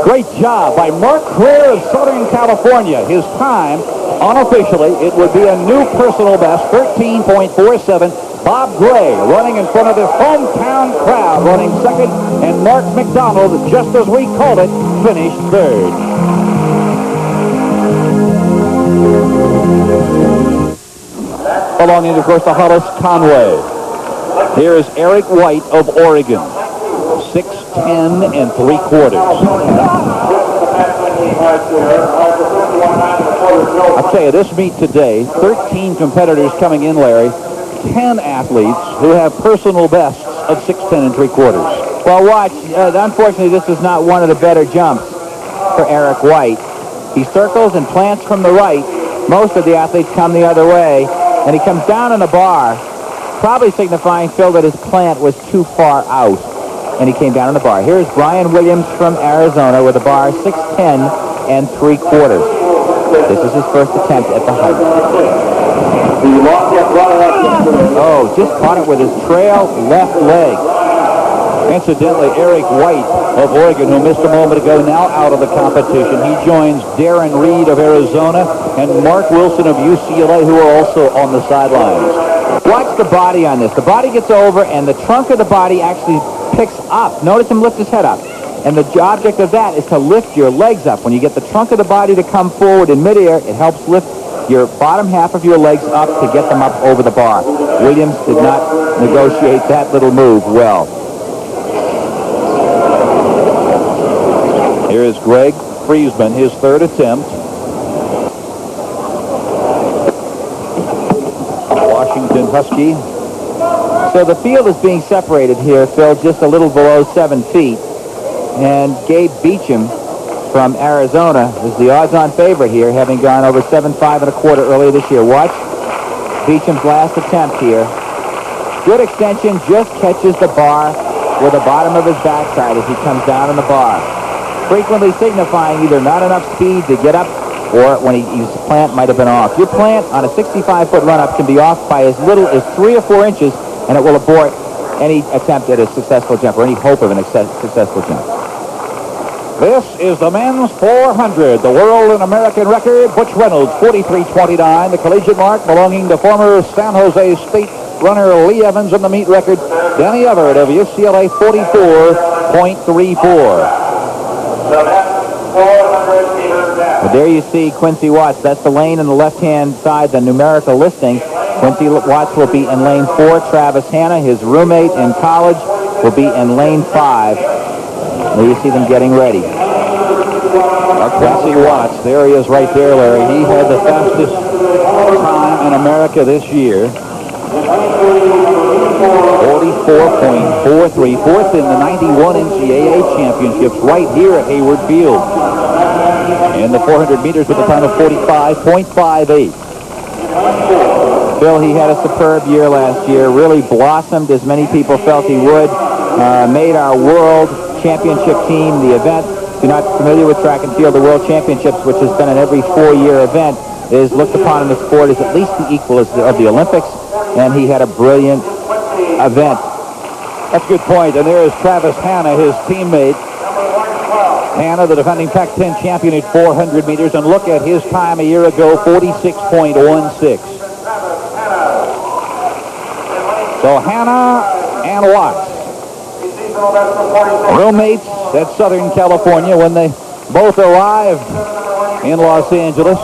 Speaker 1: Great job by Mark Creer of Southern California. His time, unofficially, it would be a new personal best, 13.47. Bob Gray running in front of his hometown crowd, running second, and Mark McDonald, just as we called it, finished third. Belonging, of course, to Hollis Conway. Here is Eric White of Oregon. 6'10" and 3/4. I'll tell you, this meet today, 13 competitors coming in, Larry, 10 athletes who have personal bests of 6'10" and 3/4.
Speaker 2: Well, watch. Unfortunately, this is not one of the better jumps for Eric White. He circles and plants from the right. Most of the athletes come the other way, and he comes down on a bar, probably signifying, Phil, that his plant was too far out. And he came down on the bar. Here's Brian Williams from Arizona with a bar 6'10" and 3/4. This is his first attempt at the height. Oh, just caught it with his trail left leg.
Speaker 1: Incidentally, Eric White of Oregon, who missed a moment ago, now out of the competition. He joins Darren Reed of Arizona and Mark Wilson of UCLA, who are also on the sidelines.
Speaker 2: Watch the body on this. The body gets over, and the trunk of the body actually picks up. Notice him lift his head up. And the object of that is to lift your legs up. When you get the trunk of the body to come forward in midair, it helps lift your bottom half of your legs up to get them up over the bar. Williams did not negotiate that little move well.
Speaker 1: Here is Greg Friesman, his third attempt. Washington Husky.
Speaker 2: So the field is being separated here, Phil, just a little below 7 feet. And Gabe Beecham from Arizona is the odds-on favorite here, having gone over 7.5 1/4 earlier this year. Watch Beecham's last attempt here. Good extension, just catches the bar with the bottom of his backside as he comes down on the bar. Frequently signifying either not enough speed to get up or when his plant might have been off. Your plant on a 65-foot run-up can be off by as little as 3 or 4 inches, and it will abort any attempt at a successful jump or any hope of a successful jump.
Speaker 1: This is the men's 400, the world and American record. Butch Reynolds, 43.29, the collegiate mark belonging to former San Jose State runner Lee Evans, and the meet record, Danny Everett of UCLA, 44.34.
Speaker 2: But there you see Quincy Watts. That's the lane on the left-hand side, the numerical listing. Quincy Watts will be in lane 4. Travis Hanna, his roommate in college, will be in lane 5. There you see them getting ready.
Speaker 1: Quincy Watts, there he is right there, Larry. He had the fastest time in America this year. 44.43, fourth in the 91 NCAA championships right here at Hayward Field. In the 400 meters with a time of 45.58.
Speaker 2: Bill, he had a superb year last year, really blossomed as many people felt he would, made our world championship team. The event, if you're not familiar with track and field, the World Championships, which has been an every 4-year event, is looked upon in the sport as at least the equal of the Olympics, and he had a brilliant event.
Speaker 1: That's a good point. And there is Travis Hanna, his teammate. Hanna, the defending Pac-10 champion at 400 meters, and look at his time a year ago, 46.16. So Hanna and Watts, roommates at Southern California when they both arrived in Los Angeles.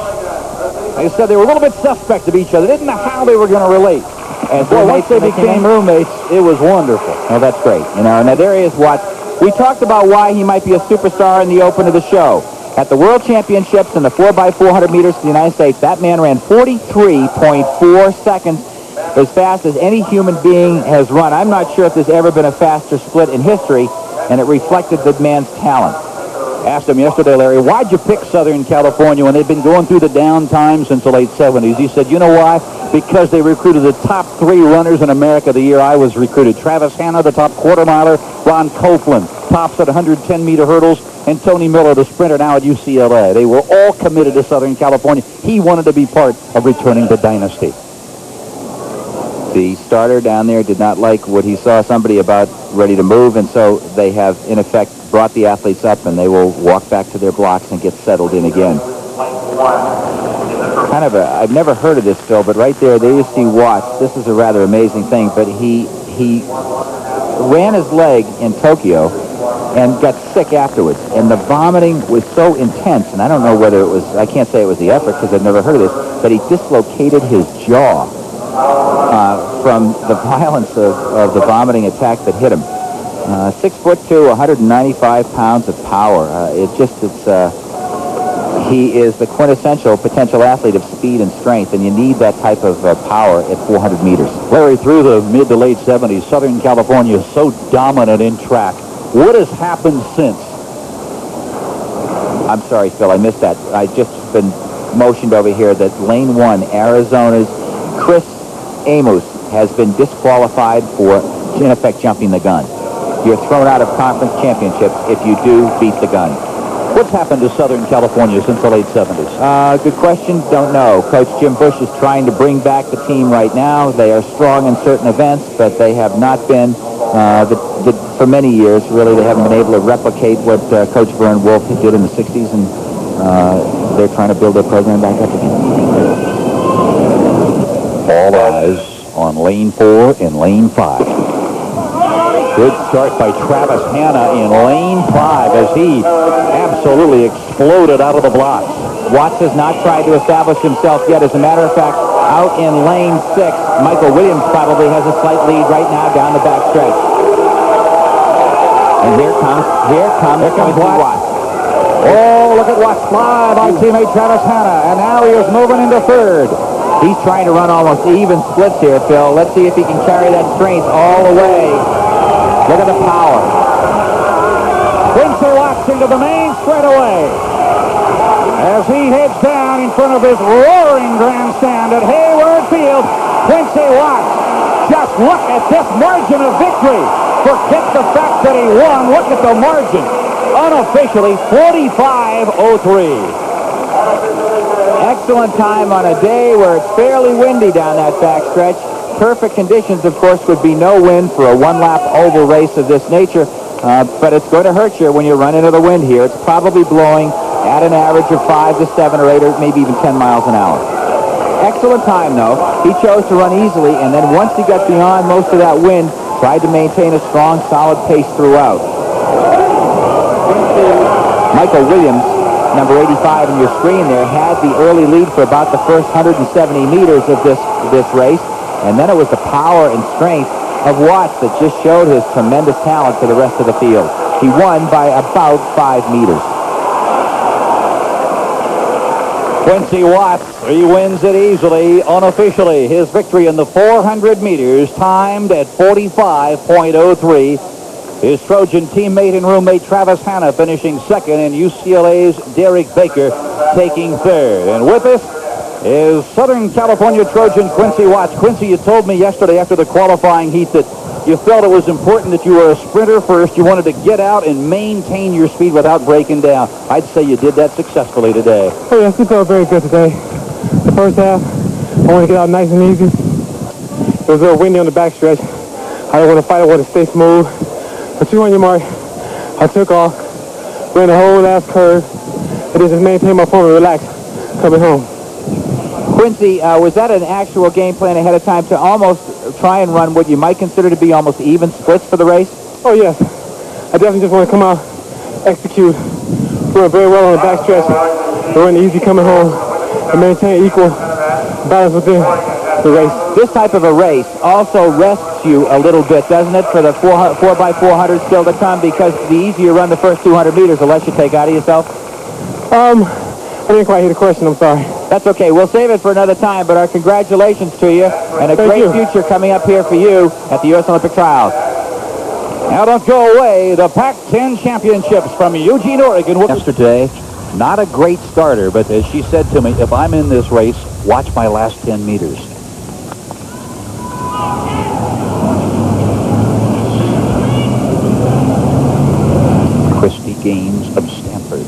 Speaker 1: They said they were a little bit suspect of each other. They didn't know how they were going to relate. And so once they became roommates, it was wonderful.
Speaker 2: Oh, that's great. You know, now there is Watts. We talked about why he might be a superstar in the open of the show. At the World Championships in the 4x400 meters in the United States, that man ran 43.4 seconds, as fast as any human being has run. I'm not sure if there's ever been a faster split in history, and it reflected the man's talent.
Speaker 1: Asked him yesterday, Larry, why'd you pick Southern California when they've been going through the down times since the late 70s? He said, you know why? Because they recruited the top 3 runners in America the year I was recruited. Travis Hanna, the top quarter-miler. Ron Copeland, tops at 110-meter hurdles. And Tony Miller, the sprinter, now at UCLA. They were all committed to Southern California. He wanted to be part of returning the dynasty.
Speaker 2: The starter down there did not like what he saw somebody about ready to move, and so they have, in effect, brought the athletes up, and they will walk back to their blocks and get settled in again. Kind of I've never heard of this, Phil, but right there you see Watts. This is a rather amazing thing, but he ran his leg in Tokyo and got sick afterwards, and the vomiting was so intense, and I don't know whether it was, I can't say it was the effort because I've never heard of this, but he dislocated his jaw from the violence of the vomiting attack that hit him. 6'2", 195 pounds of power. He is the quintessential potential athlete of speed and strength, and you need that type of power at 400 meters.
Speaker 1: Larry, through the mid to late 70s, Southern California is so dominant in track. What has happened since?
Speaker 2: I'm sorry, Phil, I missed that. I just been motioned over here that lane 1, Arizona's Chris Amos, has been disqualified for, in effect, jumping the gun. You're thrown out of conference championships if you do beat the gun.
Speaker 1: What's happened to Southern California since the late 70s?
Speaker 2: Good question. Don't know. Coach Jim Bush is trying to bring back the team right now. They are strong in certain events, but they have not been, for many years, really, they haven't been able to replicate what Coach Vern Wolf did in the 60s, and they're trying to build their program back up again.
Speaker 1: All eyes on lane 4 and lane 5. Good start by Travis Hanna in lane 5 as he absolutely exploded out of the blocks.
Speaker 2: Watts has not tried to establish himself yet. As a matter of fact, out in lane 6, Michael Williams probably has a slight lead right now down the back stretch. And here comes Watts.
Speaker 1: Oh, look at Watts fly by teammate Travis Hanna, and now he is moving into third.
Speaker 2: He's trying to run almost even splits here, Phil. Let's see if he can carry that strength all the way. Look at the power.
Speaker 1: Quincy Watts into the main straightaway as he heads down in front of his roaring grandstand at Hayward Field. Quincy Watts, just look at this margin of victory. Forget the fact that he won. Look at the margin. Unofficially 45:03.
Speaker 2: Excellent time on a day where it's fairly windy down that backstretch. Perfect conditions, of course, would be no wind for a one-lap oval race of this nature, but it's going to hurt you when you run into the wind here. It's probably blowing at an average of 5 to 7 or 8 or maybe even 10 miles an hour. Excellent time, though. He chose to run easily, and then once he got beyond most of that wind, tried to maintain a strong, solid pace throughout. Michael Williams, number 85 on your screen there, had the early lead for about the first 170 meters of this race, and then it was the power and strength of Watts that just showed his tremendous talent to the rest of the field. He won by about 5 meters.
Speaker 1: Quincy Watts, he wins it easily, unofficially. His victory in the 400 meters, timed at 45:03. His Trojan teammate and roommate Travis Hanna finishing second, and UCLA's Derek Baker taking third. And with us is Southern California Trojan Quincy Watts. Quincy, you told me yesterday after the qualifying heat that you felt it was important that you were a sprinter first. You wanted to get out and maintain your speed without breaking down. I'd say you did that successfully today.
Speaker 3: Oh, yes, it felt very good today. The first half, I want to get out nice and easy. It was a little windy on the backstretch. I didn't want to fight. I wanted to stay smooth. But 200 mark, I took off, ran the whole last curve, and just maintained my form and relaxed coming home.
Speaker 2: Quincy, was that an actual game plan ahead of time to almost try and run what you might consider to be almost even splits for the race?
Speaker 3: Oh, yes. I definitely just want to come out, execute, run very well on the backstretch, run easy coming home, and maintain equal balance within the race.
Speaker 2: This type of a race also rests you a little bit, doesn't it, for the 4x400 still to come, because the easier you run the first 200 meters, the less you take out of yourself?
Speaker 3: I didn't quite hear the question. I'm sorry.
Speaker 2: That's okay. We'll save it for another time, but our congratulations to you, and a great future coming up here for you at the U.S. Olympic Trials.
Speaker 1: Now don't go away. The Pac-10 Championships from Eugene, Oregon. Yesterday, not a great starter, but as she said to me, if I'm in this race, watch my last 10 meters. Christy Gaines of Stanford.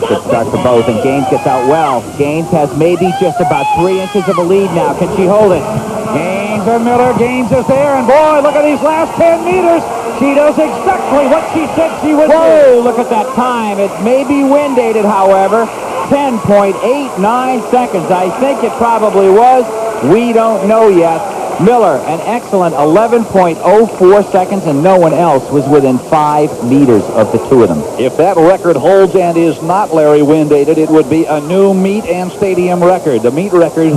Speaker 2: Good start for both, and Gaines gets out well. Gaines has maybe just about 3 inches of a lead now. Can she hold it?
Speaker 1: Gaines and Miller. Gaines is there, and boy, look at these last 10 meters. She does exactly what she said she would do.
Speaker 2: Whoa, look at that time. It may be wind-aided, however. 10.89 seconds. I think it probably was. We don't know yet. Miller, an excellent 11.04 seconds, and no one else was within 5 meters of the two of them.
Speaker 1: If that record holds and is not, Larry, wind-aided, it would be a new meet and stadium record. The meet record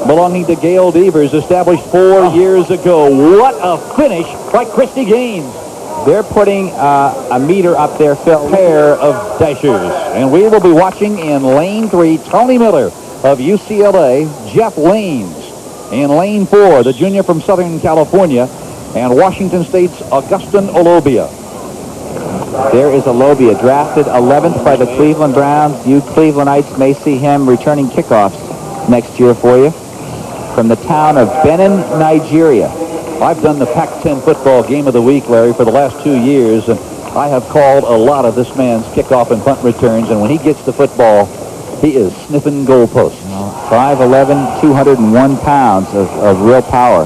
Speaker 1: belonging to Gail Devers, established 4 years ago. What a finish by Christy Gaines.
Speaker 2: They're putting a meter up there, Phil.
Speaker 1: Pair of dashers. And we will be watching in lane 3, Tony Miller of UCLA, Jeff Lanes in lane 4, the junior from Southern California, and Washington State's Augustin Olobia.
Speaker 2: There is Olobia, drafted 11th by the Cleveland Browns. You Clevelandites may see him returning kickoffs next year for you from the town of Benin, Nigeria.
Speaker 1: I've done the Pac-10 football game of the week, Larry, for the last 2 years, and I have called a lot of this man's kickoff and punt returns, and when he gets the football, he is sniffing goalposts.
Speaker 2: 5'11", 201 pounds of real power.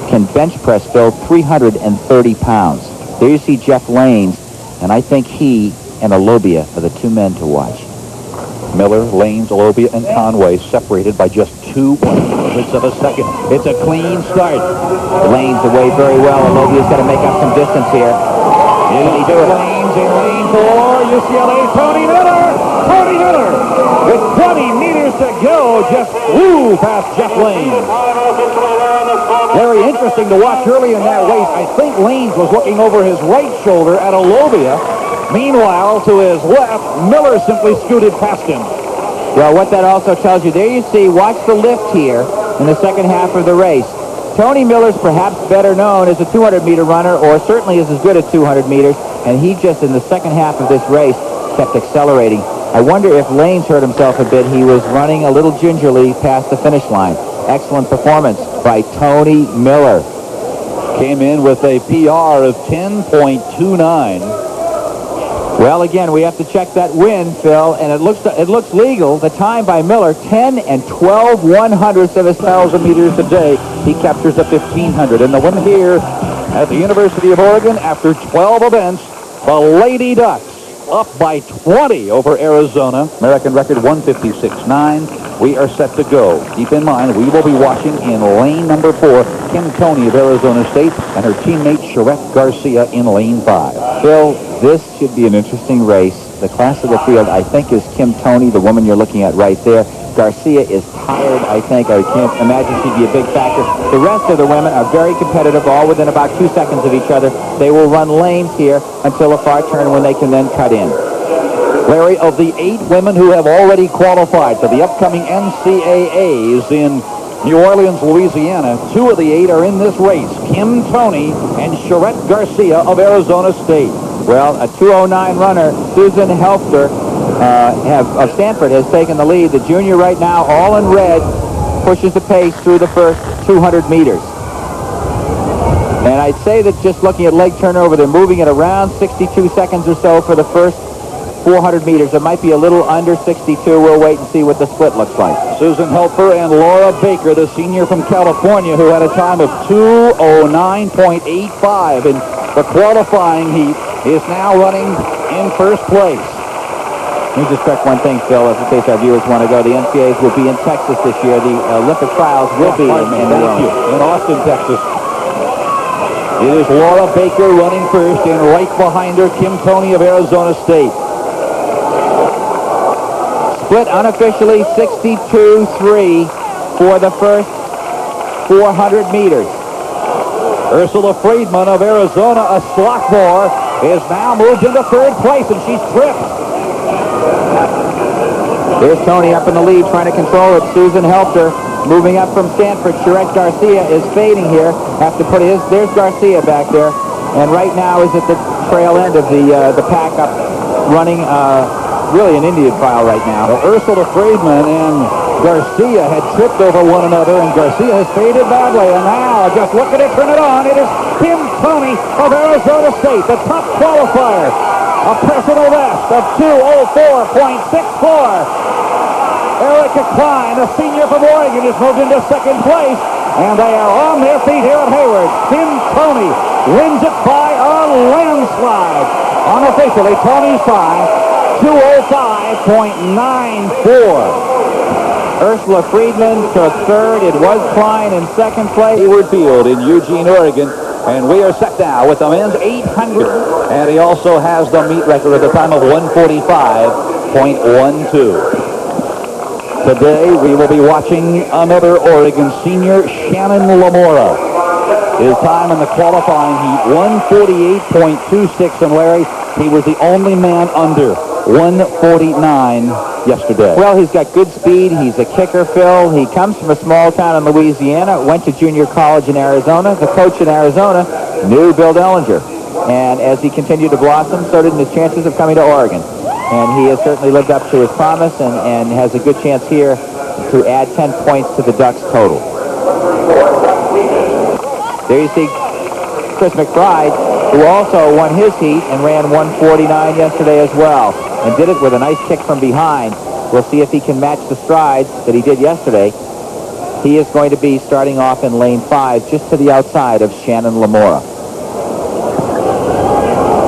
Speaker 2: Can bench press, Phil, 330 pounds. There you see Jeff Lanes, and I think he and Olobia are the two men to watch.
Speaker 1: Miller, Lanes, Olobia, and Conway separated by just 2/100ths of a second. It's a clean start.
Speaker 2: Lanes away very well. Olobia's got to make up some distance here.
Speaker 1: Can he do it? Lanes in lane 4. UCLA, Tony Miller. Tony Miller with 20 meters to go just flew past Jeff Lanes. Very interesting to watch early in that race. I think Lanes was looking over his right shoulder at Olobia. Meanwhile, to his left, Miller simply scooted past him.
Speaker 2: Well, what that also tells you, there you see, watch the lift here in the second half of the race. Tony Miller's perhaps better known as a 200-meter runner, or certainly is as good as 200 meters, and he just, in the second half of this race, kept accelerating. I wonder if Lanes hurt himself a bit. He was running a little gingerly past the finish line. Excellent performance by Tony Miller.
Speaker 1: Came in with a PR of 10.29.
Speaker 2: Well, again, we have to check that win, Phil, and it looks legal. The time by Miller, 10 and 12/100ths of a 1,000 meters a day. He captures a 1,500. And the win here at the University of Oregon after 12 events, the Lady Ducks up by 20 over Arizona. American record 156.9. We are set to go. Keep in mind, we will be watching in lane number 4, Kim Toney of Arizona State and her teammate Charette Garcia in lane 5. Phil, this should be an interesting race. The class of the field, I think, is Kim Toney, the woman you're looking at right there. Garcia is tired, I think. I can't imagine she'd be a big factor. The rest of the women are very competitive, all within about 2 seconds of each other. They will run lanes here until a far turn when they can then cut in. Larry, of the 8 women who have already qualified for the upcoming NCAAs in New Orleans, Louisiana, 2 of the 8 are in this race. Kim Toney and Charette Garcia of Arizona State. Well, a 2:09 runner, Susan Helfter of Stanford, has taken the lead. The junior right now, all in red, pushes the pace through the first 200 meters. And I'd say that just looking at leg turnover, they're moving at around 62 seconds or so for the first 400 meters. It might be a little under 62. We'll wait and see what the split looks like. Susan Helfer and Laura Baker, the senior from California, who had a time of 2:09.85 in the qualifying heat, is now running in first place. Let me just correct one thing, Phil, in case our viewers want to go. The NCAAs will be in Texas this year. The Olympic trials will be in Austin, Texas. It is Laura Baker running first, and right behind her, Kim Toney of Arizona State. Split unofficially 62-3 for the first 400 meters. Ursula Friedman of Arizona, a sophomore, is now moved into third place, and she's tripped. There's Toney up in the lead, trying to control it. Susan Helfter moving up from Stanford. Charette Garcia is fading here. Have to put his. There's Garcia back there, and right now is at the trail end of the pack up, running really an Indian file right now. Well, Ursula Friedman and Garcia had tripped over one another, and Garcia has faded badly. And now, just look at it, turn it on. It is Kim Toney of Arizona State, the top qualifier. A personal best of 2:04.64. Erica Klein, the senior from Oregon, is moved into second place, and they are on their feet here at Hayward. Kim Toney wins it by a landslide. Unofficially, Toney's time, 2:05.94. Ursula Friedman took third. It was Klein in second place. Hayward Field in Eugene, Oregon. And we are set now with the men's 800. And he also has the meet record at the time of 1:45.12. Today we will be watching another Oregon senior, Shannon Lamora. His time in the qualifying heat, 1:48.26. And Larry, he was the only man under 1:49 yesterday. Well, he's got good speed. He's a kicker, Phil. He comes from a small town in Louisiana, went to junior college in Arizona. The coach in Arizona knew Bill Dellinger. And as he continued to blossom, so did his chances of coming to Oregon. And he has certainly lived up to his promise and has a good chance here to add 10 points to the Ducks' total. There you see Chris McBride, who also won his heat and ran 1:49 yesterday as well, and did it with a nice kick from behind. We'll see if he can match the strides that he did yesterday. He is going to be starting off in lane 5, just to the outside of Shannon Lamora.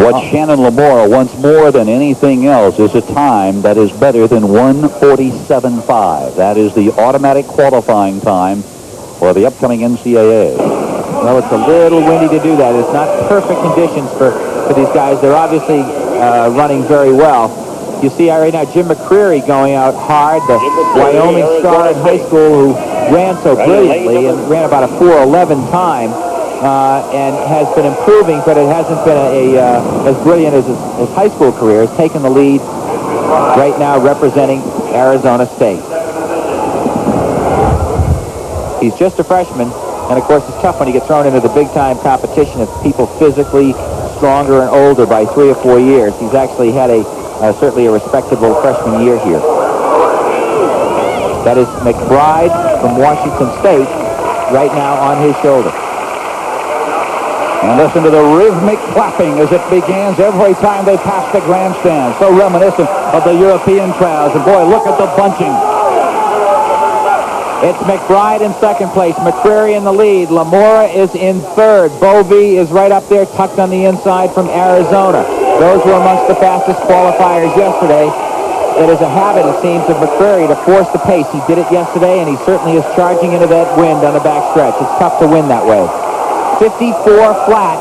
Speaker 1: What Shannon Lamora wants more than anything else is a time that is better than 1:47.5. That is the automatic qualifying time for the upcoming NCAA.
Speaker 2: Well, it's a little windy to do that. It's not perfect conditions for these guys. They're obviously running very well. You see right now Jim McCreary going out hard, the Wyoming star in high school who ran so brilliantly and ran about a 4:11 time and has been improving, but it hasn't been as brilliant as his high school career. Has taken the lead right now representing Arizona State. He's just a freshman, and of course it's tough when you get thrown into the big-time competition of people physically stronger and older by 3 or 4 years. He's actually had certainly a respectable freshman year here. That is McBride from Washington State right now on his shoulder.
Speaker 1: And listen to the rhythmic clapping as it begins every time they pass the grandstand. So reminiscent of the European crowds. And boy, look at the bunching.
Speaker 2: It's McBride in second place. McCreary in the lead. Lamora is in third. Bovee is right up there, tucked on the inside from Arizona. Those were amongst the fastest qualifiers yesterday. It is a habit, it seems, of McCreary to force the pace. He did it yesterday, and he certainly is charging into that wind on the backstretch. It's tough to win that way. 54 flat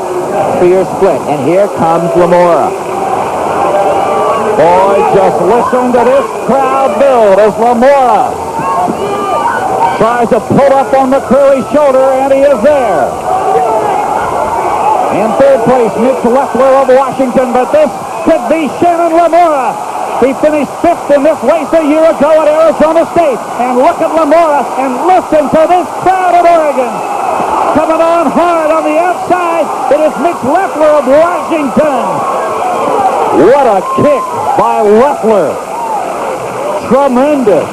Speaker 2: for your split, and here comes Lamora.
Speaker 1: Boy, just listen to this crowd build as Lamora tries to pull up on McCreary's shoulder, and he is there. In third place, Mitch Leffler of Washington, but this could be Shannon Lamora. He finished 5th in this race a year ago at Arizona State. And look at Lamora, and listen to this crowd at Oregon. Coming on hard on the outside, it is Mitch Leffler of Washington. What a kick by Leffler. Tremendous.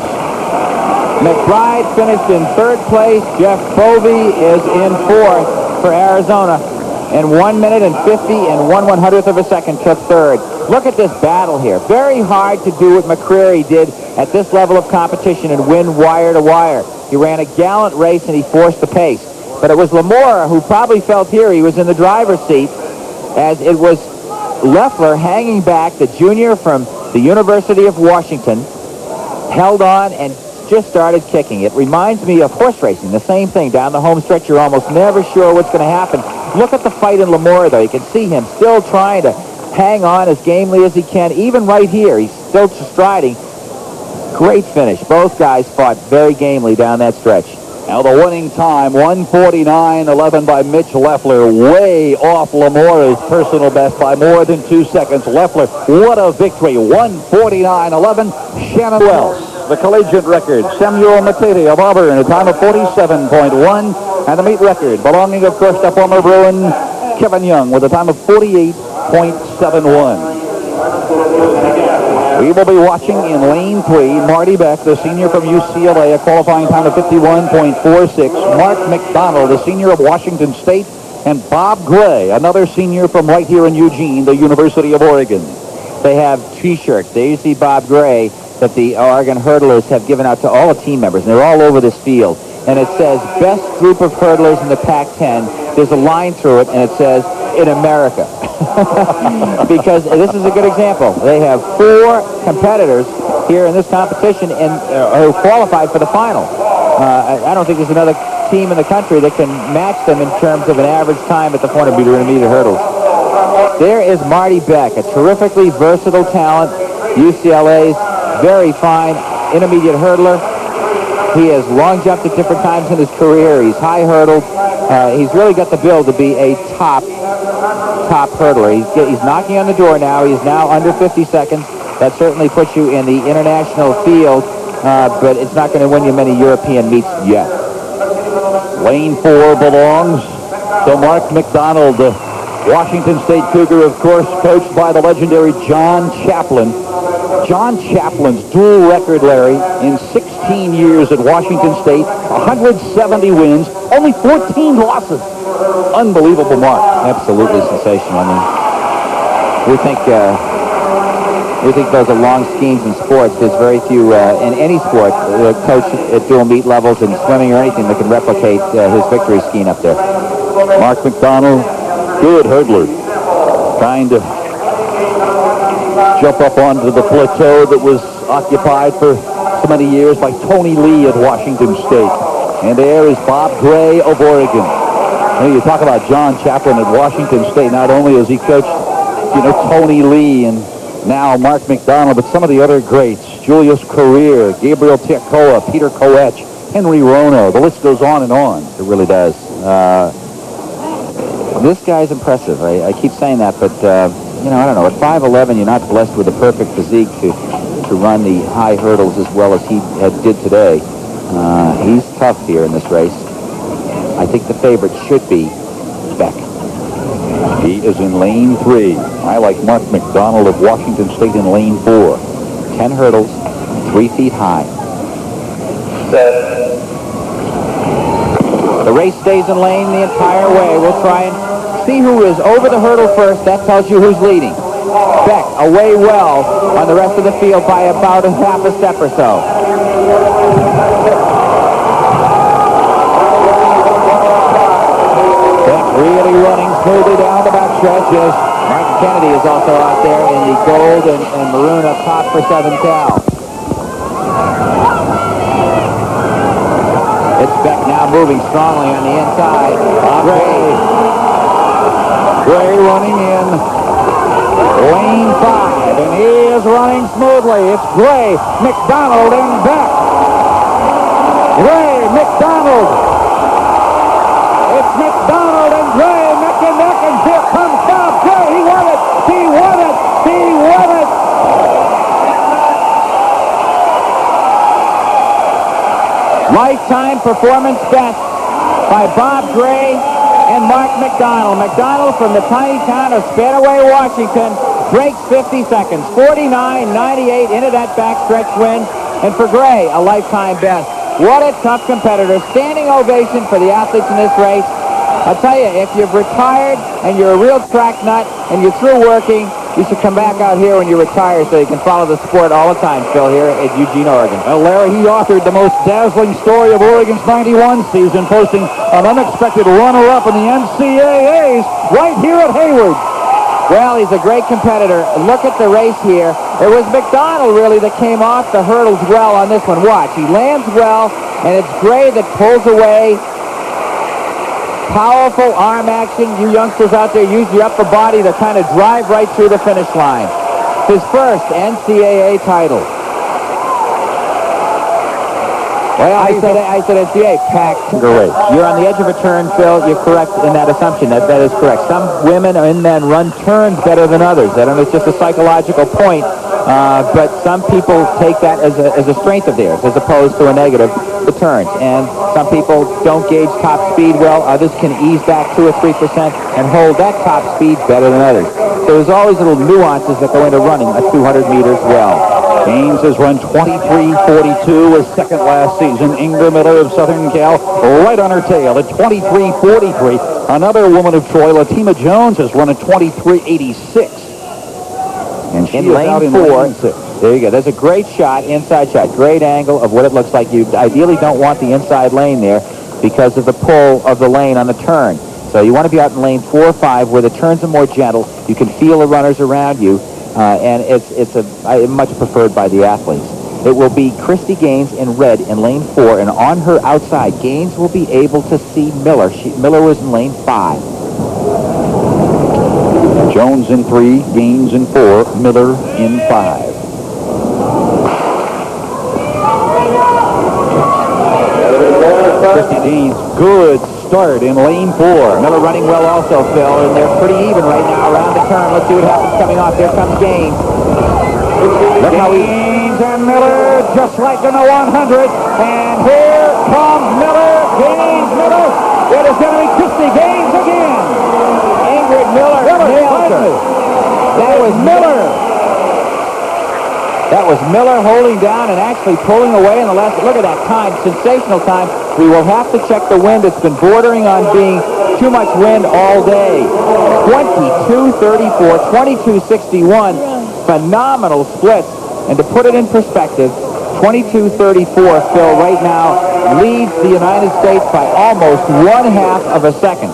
Speaker 2: McBride finished in third place. Jeff Bovee is in fourth for Arizona. And 1 minute and 50 and 1/100th of a second took third. Look at this battle here. Very hard to do what McCreary did at this level of competition and win wire to wire. He ran a gallant race and he forced the pace. But it was Lamora who probably felt here he was in the driver's seat, as it was Leffler hanging back, the junior from the University of Washington, held on and just started kicking. It reminds me of horse racing, the same thing. Down the home stretch, you're almost never sure what's going to happen. Look at the fight in Lamora, though. You can see him still trying to hang on as gamely as he can. Even right here, he's still striding. Great finish. Both guys fought very gamely down that stretch.
Speaker 1: Now the winning time, 1:49.11 by Mitch Leffler, way off Lamora's personal best by more than 2 seconds. Leffler, what a victory, 1:49.11. Shannon Wells, the collegiate record, Samuel Matete of Auburn, a time of 47.1, and the meet record belonging, of course, to former Bruin Kevin Young with a time of 48.71. We will be watching in lane 3, Marty Beck, the senior from UCLA, a qualifying time of 51.46. Mark McDonald, the senior of Washington State, and Bob Gray, another senior from right here in Eugene, the University of Oregon.
Speaker 2: They have T-shirts. There you see Bob Gray that the Oregon hurdlers have given out to all the team members, and they're all over this field. And it says, best group of hurdlers in the Pac-10. There's a line through it, and it says, in America. Because this is a good example. They have 4 competitors here in this competition who qualified for the final. I don't think there's another team in the country that can match them in terms of an average time at the 400-meter hurdles. There is Marty Beck, a terrifically versatile talent, UCLA's very fine intermediate hurdler. He has long jumped at different times in his career. He's high hurdled. He's really got the build to be a top hurdler. He's knocking on the door now. He's now under 50 seconds. That certainly puts you in the international field, but it's not going to win you many European meets yet.
Speaker 1: Lane 4 belongs to Mark McDonald, the Washington State Cougar, of course, coached by the legendary John Chaplin. John Chaplin's dual record, Larry, in 16 years at Washington State, 170 wins, only 14 losses. Unbelievable mark.
Speaker 2: Absolutely sensational. I mean, we think those are long schemes in sports. There's very few in any sport coach at dual meet levels in swimming or anything that can replicate his victory scheme up there.
Speaker 1: Mark McDonald, good hurdler. trying to jump up onto the plateau that was occupied for so many years by Tony Lee at Washington State. And there is Bob Gray of Oregon. You talk about John Chaplin at Washington State. Not only has he coached, Tony Lee and now Mark McDonald, but some of the other greats, Julius Career, Gabriel Tekoa, Peter Koech, Henry Rono. The list goes on and on. It really does. This guy's impressive. I keep saying that, but, I don't know. At 5'11", you're not blessed with a perfect physique to run the high hurdles as well as he did today. He's tough here in this race. I think the favorite should be Beck. He is in lane 3. I like Mark McDonald of Washington State in lane 4. 10 hurdles, 3 feet high. The race stays in lane the entire way. We'll try and see who is over the hurdle first. That tells you who's leading. Beck away well on the rest of the field by about a half a step or so. Really running smoothly down the backstretch as Martin Kennedy is also out there in the gold and maroon up top for Southern Cal. It's Beck now moving strongly on the inside. Gray running in lane 5, and he is running smoothly. It's Gray, McDonald, and Beck. Gray, McDonald. It's McDonald and Gray neck and neck, and here comes Bob Gray. He won it. He won it. He won it. Lifetime performance best by Bob Gray and Mark McDonald. McDonald from the tiny town of Spanaway, Washington, breaks 50 seconds. 49.98 into that backstretch win. And for Gray, a lifetime best. What a tough competitor. Standing ovation for the athletes in this race. I'll tell you, if you've retired and you're a real track nut and you're through working, you should come back out here when you retire so you can follow the sport all the time, Phil, here at Eugene, Oregon.
Speaker 4: Well, Larry, he authored the most dazzling story of Oregon's 91 season, posting an unexpected runner-up in the NCAAs right here at Hayward.
Speaker 2: Well, he's a great competitor. Look at the race here. It was McDonald, really, that came off the hurdles well on this one. Watch, he lands well, and it's Gray that pulls away. Powerful arm action. You youngsters out there, use your upper body to kind of drive right through the finish line. His first NCAA title. Well, I said NCAA. Pac-10.
Speaker 4: Great.
Speaker 2: You're on the edge of a turn, Phil. You're correct in that assumption. That is correct. Some women and men run turns better than others. I don't know, it's just a psychological point. But some people take that as a strength of theirs, as opposed to a negative, the turns. And some people don't gauge top speed well. Others can ease back 2 or 3% and hold that top speed better than others. So there's always little nuances that go into running a 200 meters well.
Speaker 4: Gaines has run 23.42, was second last season. Ingrid Miller of Southern Cal right on her tail at 23.43. Another woman of Troy, Latima Jones, has run at 23.86. And she
Speaker 2: in
Speaker 4: is
Speaker 2: lane
Speaker 4: out in
Speaker 2: 4.
Speaker 4: lane 6.
Speaker 2: There you go. There's a great shot, inside shot. Great angle of what it looks like. You ideally don't want the inside lane there because of the pull of the lane on the turn. So you want to be out in lane 4 or 5 where the turns are more gentle. You can feel the runners around you. And it's much preferred by the athletes. It will be Christy Gaines in red in lane 4, and on her outside, Gaines will be able to see Miller. Miller was in lane 5.
Speaker 4: Jones in 3, Gaines in 4, Miller in 5. Christy Gaines, good start in lane 4.
Speaker 2: Miller running well also, Phil, and they're pretty even right now around the turn. Let's see what happens coming off. There comes Gaines.
Speaker 4: Look how Gaines and Miller just like in the 100. And here comes Miller. Gaines, Miller. It is going to be Christy Gaines again.
Speaker 2: Ingrid Miller nails her. That was Miller. That was Miller holding down and actually pulling away in the last. Look at that time. Sensational time. We will have to check the wind. It's been bordering on being too much wind all day. 22.34, 22.61. Phenomenal splits. And to put it in perspective, 22.34, Phil, right now leads the United States by almost 1/2 of a second.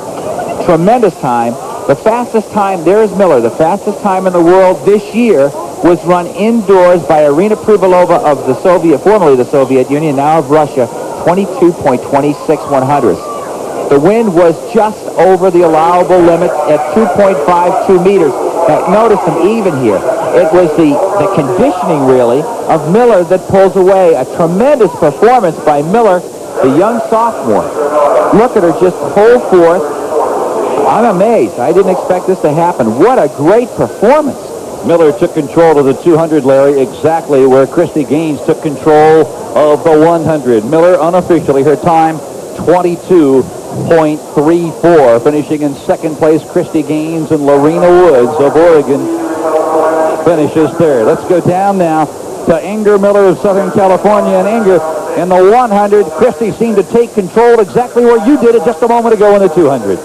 Speaker 2: Tremendous time. The fastest time, there's Miller, the fastest time in the world this year was run indoors by Irina Privalova of the formerly the Soviet Union, now of Russia, 22.26 The wind was just over the allowable limit at 2.52 meters. Now, notice them even here. It was the conditioning, really, of Miller that pulls away. A tremendous performance by Miller, the young sophomore. Look at her just pull forth. I'm amazed. I didn't expect this to happen. What a great performance.
Speaker 4: Miller took control of the 200, Larry, exactly where Christy Gaines took control of the 100. Miller, unofficially, her time, 22.34. Finishing in second place, Christy Gaines, and Lorena Woods of Oregon finishes third. Let's go down now to Inger Miller of Southern California. And Inger, in the 100, Christy seemed to take control exactly where you did it just a moment ago in the 200.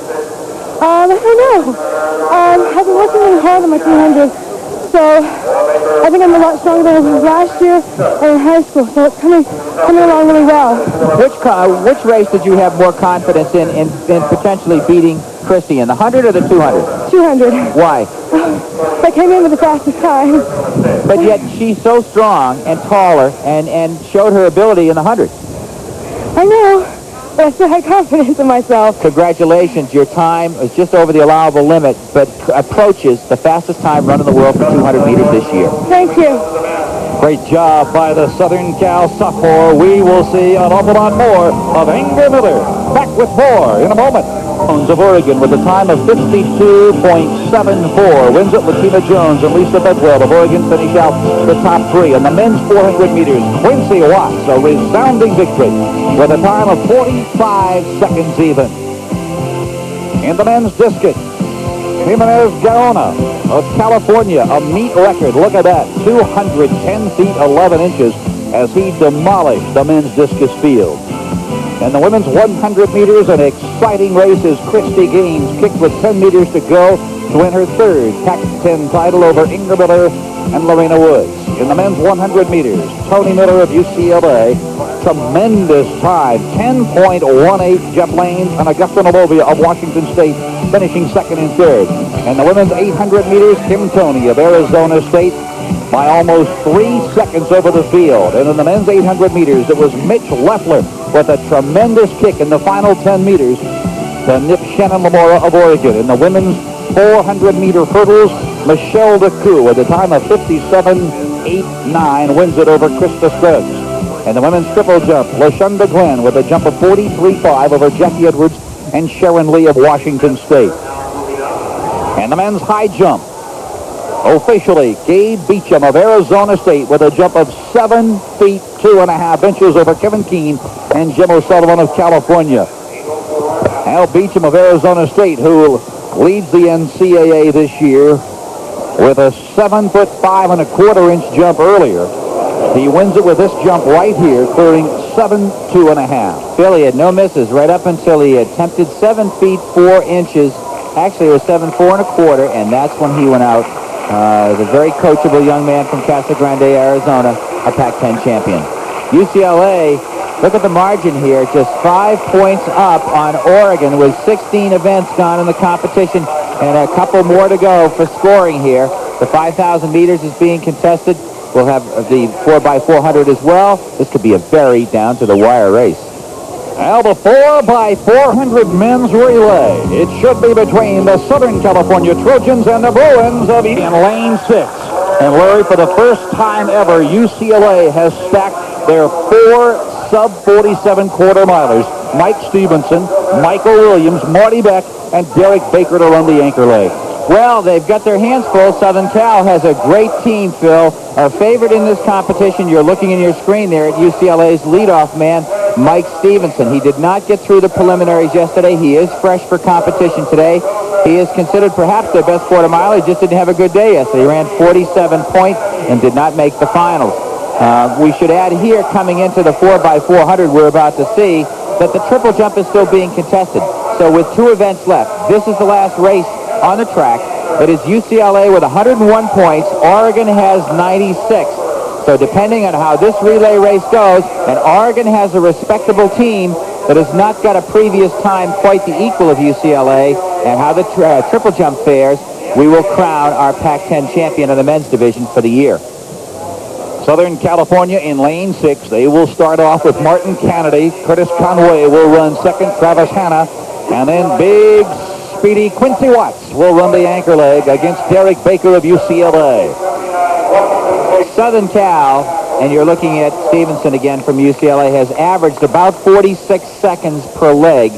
Speaker 5: I don't know. I've been working really hard on my 200, so I think I'm a lot stronger than I was last year and in high school, so it's coming along really well.
Speaker 2: Which race did you have more confidence in potentially beating Christy, in the 100 or the 200?
Speaker 5: 200.
Speaker 2: Why?
Speaker 5: I came in with the fastest time.
Speaker 2: But yet she's so strong and taller and showed her ability in the 100.
Speaker 5: I know, but I still had confidence in myself.
Speaker 2: Congratulations. Your time is just over the allowable limit, but approaches the fastest time run in the world for 200 meters this year.
Speaker 5: Thank you.
Speaker 4: Great job by the Southern Cal sophomore. We will see an awful lot more of Inger Miller. Back with more in a moment. Jones of Oregon with a time of 52.74. Wins it with Tina Jones and Lisa Bedwell of Oregon finish out the top three. In the men's 400 meters, Quincy Watts, a resounding victory with a time of 45 seconds even. In the men's discus, Jimenez Gaona of California, a meet record. Look at that, 210 feet 11 inches as he demolished the men's discus field. In the women's 100 meters, an exciting race as Christy Gaines kicked with 10 meters to go to win her third Pac-10 title over Inger Miller and Lorena Woods. In the men's 100 meters, Tony Miller of UCLA, tremendous time, 10.18. Jeff Lane and Augusta Novovia of Washington State finishing second and third. In the women's 800 meters, Kim Toney of Arizona State by almost 3 seconds over the field. And in the men's 800 meters, it was Mitch Leffler with a tremendous kick in the final 10 meters to nip Shannon Lamora of Oregon. In the women's 400-meter hurdles, Michelle DeCoux with a time of 57.89 wins it over Krista Scruggs. In the women's triple jump, LaShonda Glenn with a jump of 43.5 over Jackie Edwards and Sharon Lee of Washington State. And the men's high jump, officially, Gabe Beecham of Arizona State with a jump of 7 feet 2.5 inches over Kevin Keene and Jim O'Sullivan of California. Al Beecham of Arizona State, who leads the NCAA this year with a 7 foot 5.25 inch jump earlier. He wins it with this jump right here, clearing 7.2.5.
Speaker 2: Billy had no misses right up until he attempted 7 feet 4 inches. Actually, it was 7.4 1/4, and that's when he went out. The very coachable young man from Casa Grande, Arizona, a Pac-10 champion. UCLA, look at the margin here, just 5 points up on Oregon with 16 events gone in the competition and a couple more to go for scoring here. The 5,000 meters is being contested. We'll have the 4x400 as well. This could be a very down-to-the-wire race.
Speaker 4: Now the 4x400 men's relay. It should be between the Southern California Trojans and the Bruins of in lane 6. And Larry, for the first time ever, UCLA has stacked their 4 sub-47 quarter-milers. Mike Stevenson, Michael Williams, Marty Beck, and Derek Baker to run the anchor leg.
Speaker 2: Well, they've got their hands full. Southern Cal has a great team, Phil. Our favorite in this competition, you're looking in your screen there at UCLA's leadoff man, Mike Stevenson. He did not get through the preliminaries yesterday. He is fresh for competition today. He is considered perhaps their best quarter mile. He just didn't have a good day yesterday. He ran 47 points and did not make the finals. We should add here, coming into the 4x400 we're about to see, that the triple jump is still being contested. So with 2 events left, this is the last race on the track. It is UCLA with 101 points. Oregon has 96. So depending on how this relay race goes, and Oregon has a respectable team that has not got a previous time quite the equal of UCLA, and how the triple jump fares, we will crown our Pac-10 champion of the men's division for the year.
Speaker 4: Southern California in lane 6. They will start off with Martin Kennedy. Curtis Conway will run second. Travis Hanna. And then big, speedy Quincy Watts will run the anchor leg against Derek Baker of UCLA.
Speaker 2: Southern Cal, and you're looking at Stevenson again from UCLA, has averaged about 46 seconds per leg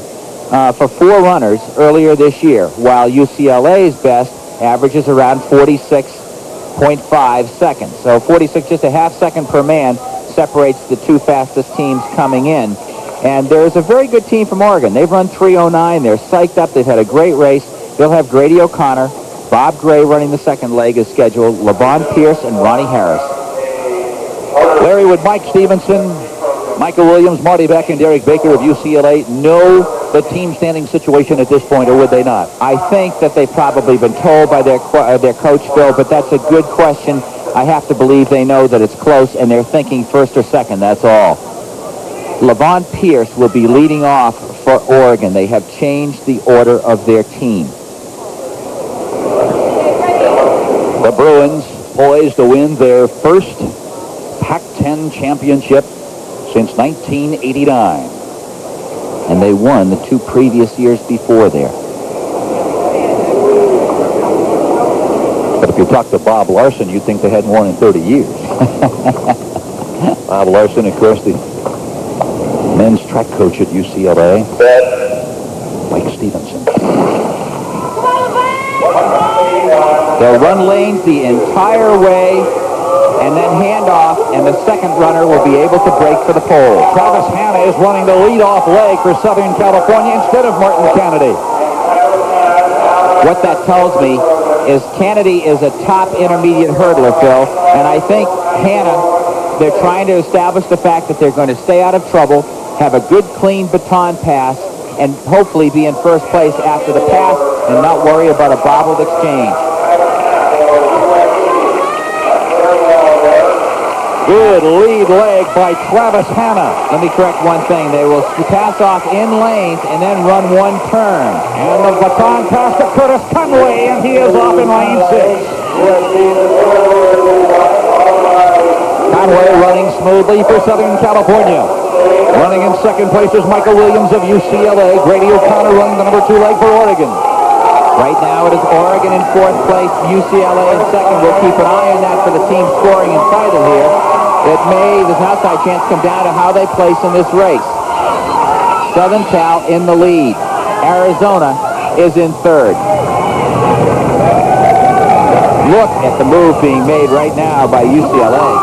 Speaker 2: for 4 runners earlier this year, while UCLA's best averages around 46.5 seconds. So 46, just a half second per man, separates the 2 fastest teams coming in. And there's a very good team from Oregon. They've run 3:09. They're psyched up. They've had a great race. They'll have Grady O'Connor. Bob Gray running the second leg is scheduled. LeVon Pierce and Ronnie Harris.
Speaker 4: Larry, would Mike Stevenson, Michael Williams, Marty Beck, and Derek Baker of UCLA know the team standing situation at this point, or would they not?
Speaker 2: I think that they've probably been told by their coach, Phil, but that's a good question. I have to believe they know that it's close, and they're thinking first or second, that's all. LeVon Pierce will be leading off for Oregon. They have changed the order of their team.
Speaker 4: The Bruins poised to win their first Pac-10 championship since 1989.
Speaker 2: And they won the 2 previous years before there.
Speaker 4: But if you talk to Bob Larson, you'd think they hadn't won in 30 years. Bob Larson, of course, the men's track coach at UCLA. Mike Stevenson.
Speaker 2: They'll run lanes the entire way and then hand off, and the second runner will be able to break for the pole.
Speaker 4: Travis Hanna is running the lead-off leg for Southern California instead of Martin Kennedy.
Speaker 2: What that tells me is Kennedy is a top intermediate hurdler, Phil, and I think Hanna, they're trying to establish the fact that they're going to stay out of trouble, have a good, clean baton pass, and hopefully be in first place after the pass and not worry about a bobbled exchange.
Speaker 4: Good lead leg by Travis Hanna.
Speaker 2: Let me correct one thing. They will pass off in lanes and then run one turn.
Speaker 4: And the baton pass to Curtis Conway, and he is off in lane 6. Conway running smoothly for Southern California. Running in second place is Michael Williams of UCLA. Grady O'Connor running the number 2 leg for Oregon.
Speaker 2: Right now it is Oregon in 4th place, UCLA in 2nd. We'll keep an eye on that for the team scoring and title here. It may, there's an outside chance, come down to how they place in this race. Southern Cal in the lead. Arizona is in 3rd. Look at the move being made right now by UCLA.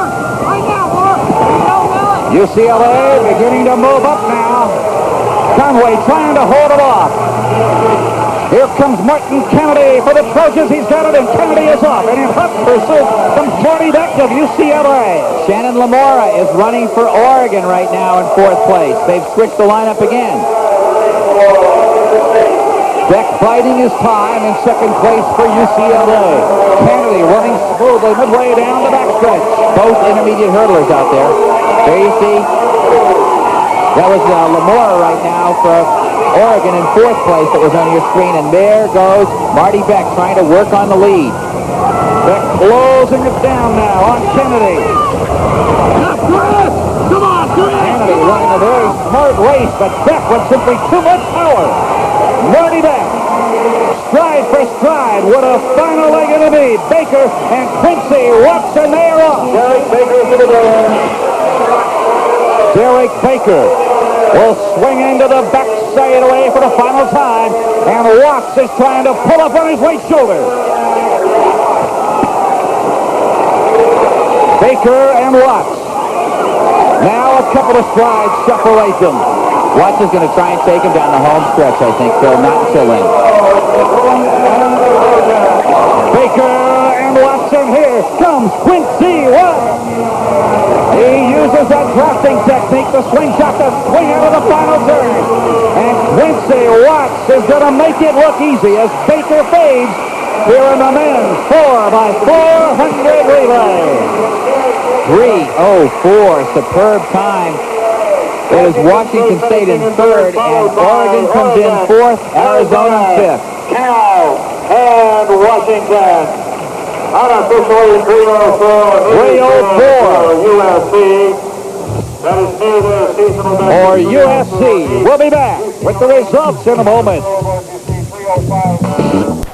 Speaker 4: UCLA beginning to move up now. Conway trying to hold it off. Here comes Martin Kennedy for the Trojans. He's got it, and Kennedy is off. And in hot pursuit comes Marty Beck of UCLA.
Speaker 2: Shannon Lamora is running for Oregon right now in 4th place. They've switched the lineup again.
Speaker 4: Beck biding his time in 2nd place for UCLA. Kennedy running smoothly midway down the backstretch.
Speaker 2: Both intermediate hurdlers out there. There you see. That was Lamora right now for Oregon in 4th place that was on your screen, and there goes Marty Beck trying to work on the lead.
Speaker 4: Beck closing it down now on Kennedy. Kennedy running a very smart race, but Beck with simply too much power. Marty Beck, stride for stride, what a final leg of the lead. Baker and Quincy Watts, and they are off. Derek Baker will swing into the backside away for the final time, and Watts is trying to pull up on his right shoulder. Baker and Watts. Now a couple of strides separate them.
Speaker 2: Watts is going to try and take him down the home stretch, I think, Phil, not until then.
Speaker 4: Baker and Watson, here comes Quincy Watts. He uses that drafting technique, the swing shot, to swing out of the final turn. And Quincy Watts is going to make it look easy as Baker fades here in the men's 4x400 relay.
Speaker 2: 3:04, superb time. It is Washington State in 3rd, and Oregon comes in 4th, Arizona 5th.
Speaker 6: Cal, and Washington. Unofficially 304 USC. That is near the seasonal best.
Speaker 4: For USC. We'll be back with the results in a moment.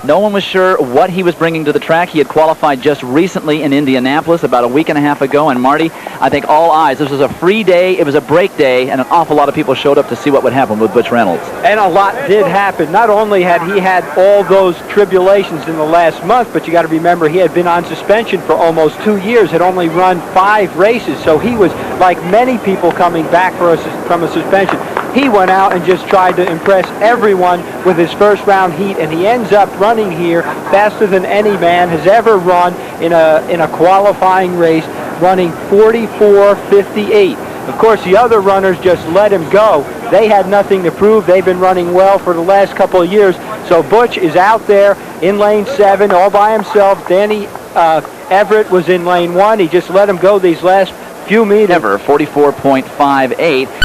Speaker 7: No one was sure what he was bringing to the track. He had qualified just recently in Indianapolis about a week and a half ago. And Marty, I think all eyes, this was a free day, it was a break day, and an awful lot of people showed up to see what would happen with Butch Reynolds.
Speaker 8: And a lot did happen. Not only had he had all those tribulations in the last month, but you got to remember he had been on suspension for almost 2 years, had only run 5 races. So he was, like many people coming back from a suspension, he went out and just tried to impress everyone with his first round heat, and he ends up running here faster than any man has ever run in a qualifying race, running 44:58. Of course, the other runners just let him go. They had nothing to prove. They've been running well for the last couple of years. So Butch is out there in lane 7 all by himself. Danny Everett was in lane 1. He just let him go these last few meters.
Speaker 7: Ever 44.58.